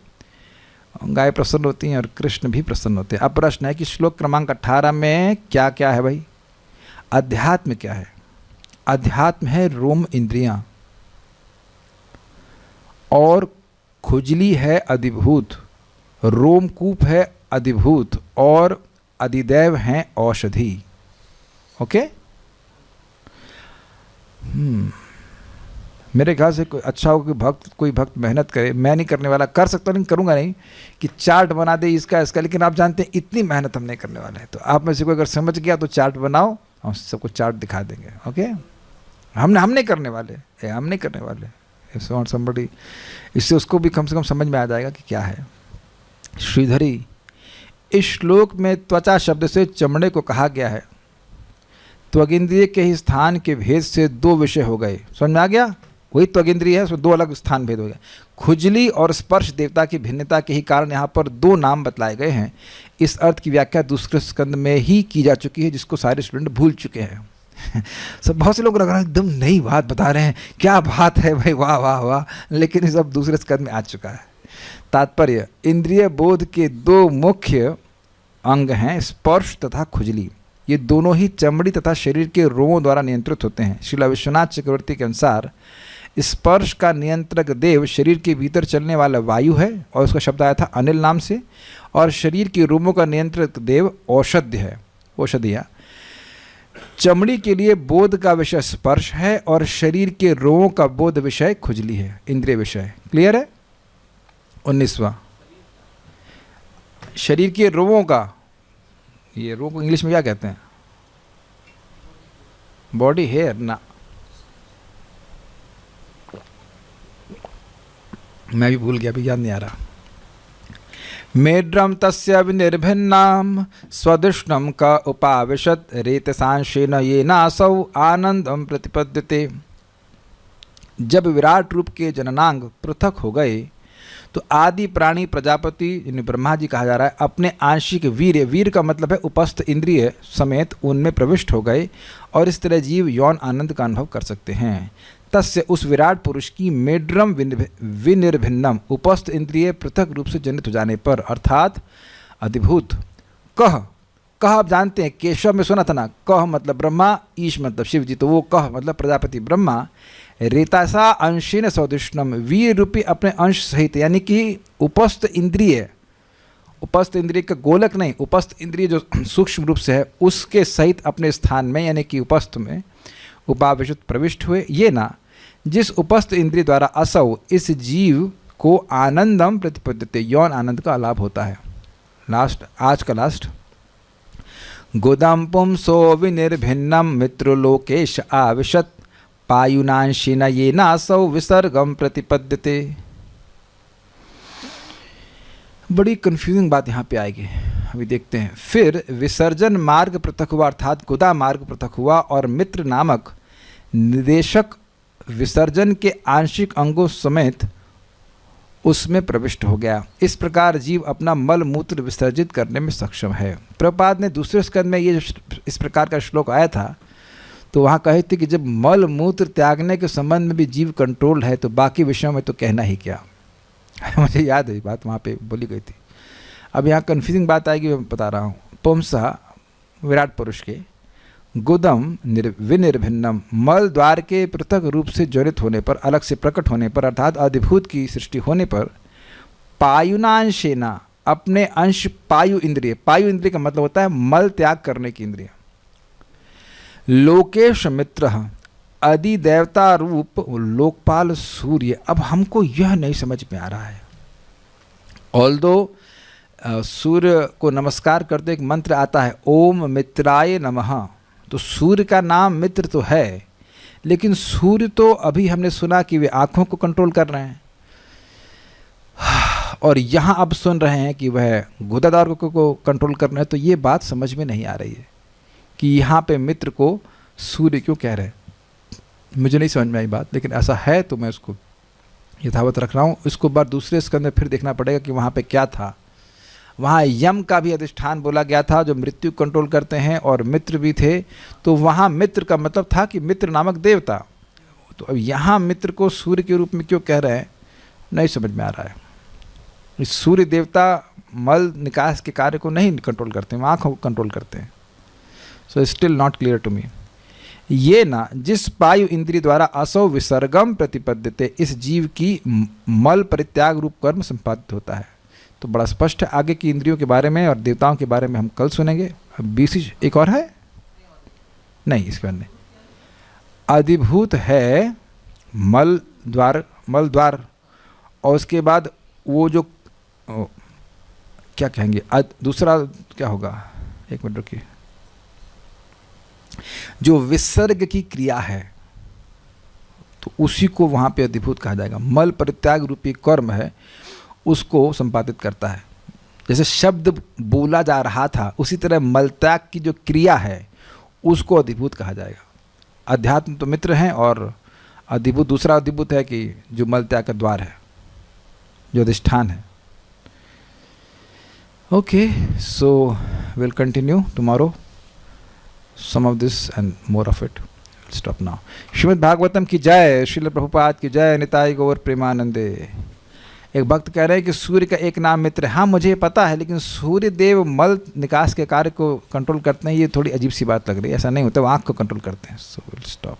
गाय प्रसन्न होती हैं और कृष्ण भी प्रसन्न होते हैं। अब प्रश्न है कि श्लोक क्रमांक 18 में क्या क्या है भाई? अध्यात्म क्या है? अध्यात्म है रोम इंद्रियां, और खुजली है अधिभूत, रोमकूप है अधिभूत, और अधिदैव हैं औषधि। ओके, मेरे ख्याल से कोई अच्छा हो कि कोई भक्त मेहनत करे, मैं नहीं करने वाला, कर सकता नहीं, करूँगा नहीं कि चार्ट बना दे इसका इसका, लेकिन आप जानते हैं इतनी मेहनत हम नहीं करने वाले हैं। तो आप में से कोई अगर समझ गया तो चार्ट बनाओ, हम सबको चार्ट दिखा देंगे। ओके, हम नहीं करने वाले, हम नहीं करने वाले। समबडी, इससे उसको भी कम से कम समझ में आ जाएगा कि क्या है। श्रीधरी, इस श्लोक में त्वचा शब्द से चमड़े को कहा गया है। त्वगिंद्रिय के ही स्थान के भेद से दो विषय हो गए, समझ में आ गया? वही त्वगिंद्रिय है, उसमें दो अलग स्थान भेद हो गए। खुजली और स्पर्श देवता की भिन्नता के ही कारण यहाँ पर दो नाम बतलाए गए हैं। इस अर्थ की व्याख्या दूसरे स्कंद में ही की जा चुकी है, जिसको सारे स्टूडेंट भूल चुके हैं। सब बहुत से लोग लग रहा है एकदम नई बात बता रहे हैं, क्या बात है भाई, वाह वाह वाह, लेकिन ये सब दूसरे स्कंद में आ चुका है। तात्पर्य, इंद्रिय बोध के दो मुख्य अंग हैं स्पर्श तथा खुजली। ये दोनों ही चमड़ी तथा शरीर के रोमों द्वारा नियंत्रित होते हैं। श्रील विश्वनाथ चक्रवर्ती के अनुसार स्पर्श का नियंत्रक देव शरीर के भीतर चलने वाला वायु है, और उसका शब्द आया था अनिल नाम से, और शरीर के रोमों का नियंत्रक देव औषधि है, औषधिया। चमड़ी के लिए बोध का विषय स्पर्श है और शरीर के रोमों का बोध विषय खुजली है, इंद्रिय विषय। क्लियर है? 19वां, शरीर के रोमों का, ये रोम को इंग्लिश में क्या कहते हैं? बॉडी हेयर ना, मैं भी भूल गया, अभी याद नहीं आ रहा। मेड्रम तस्य विनिर्भिन्नाम स्वदुष्णम का उपाविशत रेतसांशेन ये नासौ आनंदम प्रतिपद्यते। जब विराट रूप के जननांग पृथक हो गए तो आदि प्राणी प्रजापति, यानी ब्रह्मा जी कहा जा रहा है, अपने आंशिक वीर्य, वीर का मतलब है उपस्थ इंद्रिय समेत उनमें प्रविष्ट हो गए, और इस तरह जीव यौन आनंद का अनुभव कर सकते हैं। तस्य उस विराट पुरुष की मेड्रम विनिर्भिन्नम, उपस्थ इंद्रिय पृथक रूप से जनित हो जाने पर, अर्थात अधिभूत। कह आप जानते हैं, केशव में सुना था ना, कह मतलब ब्रह्मा, ईश मतलब शिव जी, तो वो कह मतलब प्रजापति ब्रह्मा, रेतासा अंशेन सौदिष्णम, वीर रूपी अपने अंश सहित, यानी कि उपस्थ इंद्रिय, उपस्थ इंद्रिय का गोलक नहीं, उपस्थ इंद्रिय जो सूक्ष्म रूप से है उसके सहित अपने स्थान में, यानी कि उपस्थ में उपाविशुत प्रविष्ट हुए। ये ना, जिस उपस्थ इंद्रिय द्वारा असौ, इस जीव को आनंदम प्रतिपद्यते, यौन आनंद का लाभ होता है। लास्ट, आज का लास्ट, गोदम पुंसो विनिर्भिन्नम मित्रलोकेश आविशत पायुनांशिन ये नासौ विसर्गम प्रतिपद्यते। बड़ी कंफ्यूजिंग बात यहाँ पे आएगी, अभी देखते हैं। फिर विसर्जन मार्ग पृथक हुआ, अर्थात गुदा मार्ग पृथक हुआ, और मित्र नामक निदेशक विसर्जन के आंशिक अंगों समेत उसमें प्रविष्ट हो गया। इस प्रकार जीव अपना मल मूत्र विसर्जित करने में सक्षम है। प्रभुपाद ने दूसरे स्कंद में ये इस प्रकार का श्लोक आया था, तो वहाँ कहे थे कि जब मल मूत्र त्यागने के संबंध में भी जीव कंट्रोल है, तो बाकी विषयों में तो कहना ही क्या। मुझे याद है बात वहाँ पे बोली गई थी। अब यहाँ कन्फ्यूजिंग बात आएगी, मैं बता रहा हूँ। पुंसा विराट पुरुष के, गुदम विनिर्भिन्नम, मल द्वार के पृथक रूप से ज्वरित होने पर, अलग से प्रकट होने पर, अर्थात अधिभूत की सृष्टि होने पर, पायुनांशेना, अपने अंश पायु इंद्रिय, पायु इंद्रिय का मतलब होता है मल त्याग करने की इंद्रिय, लोकेश मित्र अधिदेवता रूप लोकपाल सूर्य। अब हमको यह नहीं समझ में आ रहा है, ऑल्दो सूर्य को नमस्कार करते एक मंत्र आता है ओम मित्राय नमः, तो सूर्य का नाम मित्र तो है, लेकिन सूर्य तो अभी हमने सुना कि वे आँखों को कंट्रोल कर रहे हैं, और यहाँ अब सुन रहे हैं कि वह गुदादार को कंट्रोल कर रहे हैं। तो ये बात समझ में नहीं आ रही है कि यहाँ पे मित्र को सूर्य क्यों कह रहे हैं, मुझे नहीं समझ में आई बात, लेकिन ऐसा है तो मैं उसको यथावत रख रहा हूँ। इसको बार दूसरे स्कंद में फिर देखना पड़ेगा कि वहाँ पे क्या था। वहाँ यम का भी अधिष्ठान बोला गया था जो मृत्यु कंट्रोल करते हैं, और मित्र भी थे, तो वहाँ मित्र का मतलब था कि मित्र नामक देवता। तो अब यहाँ मित्र को सूर्य के रूप में क्यों कह रहे हैं, नहीं समझ में आ रहा है। इस सूर्य देवता मल निकास के कार्य को नहीं कंट्रोल करते, वो आँखों को कंट्रोल करते हैं। So still not clear to me. ये ना, जिस पायु इंद्रिय द्वारा असौ विसर्गम प्रतिपद्यते, इस जीव की मल परित्याग रूप कर्म संपादित होता है। तो बड़ा स्पष्ट है। आगे की इंद्रियों के बारे में और देवताओं के बारे में हम कल सुनेंगे। अब 20 एक और है, नहीं इसके बाद नहीं। अधिभूत है मल द्वार, और उसके बाद वो जो क्या कहेंगे, दूसरा क्या होगा, एक मिनट रुकिए, जो विसर्ग की क्रिया है तो उसी को वहाँ पे अधिभूत कहा जाएगा। मल परित्याग रूपी कर्म है, उसको संपादित करता है। जैसे शब्द बोला जा रहा था, उसी तरह मल त्याग की जो क्रिया है उसको अधिभूत कहा जाएगा। अध्यात्म तो मित्र हैं, और अधिभूत दूसरा अधिभूत है कि जो मल त्याग का द्वार है, जो अधिष्ठान है। Okay, so will continue tomorrow some of this and more of it. I'll stop now. Shrimad Bhagavatam की जय, श्रील प्रभुपाद की जय, निताई गौर प्रेमानंदे। एक भक्त कह रहे हैं कि सूर्य का एक नाम मित्र है। हाँ मुझे पता है, लेकिन सूर्य देव मल निकास के कार्य को कंट्रोल करते हैं, ये थोड़ी अजीब सी बात लग रही है। ऐसा नहीं होता, वो आँख को कंट्रोल करते हैं। So will stop.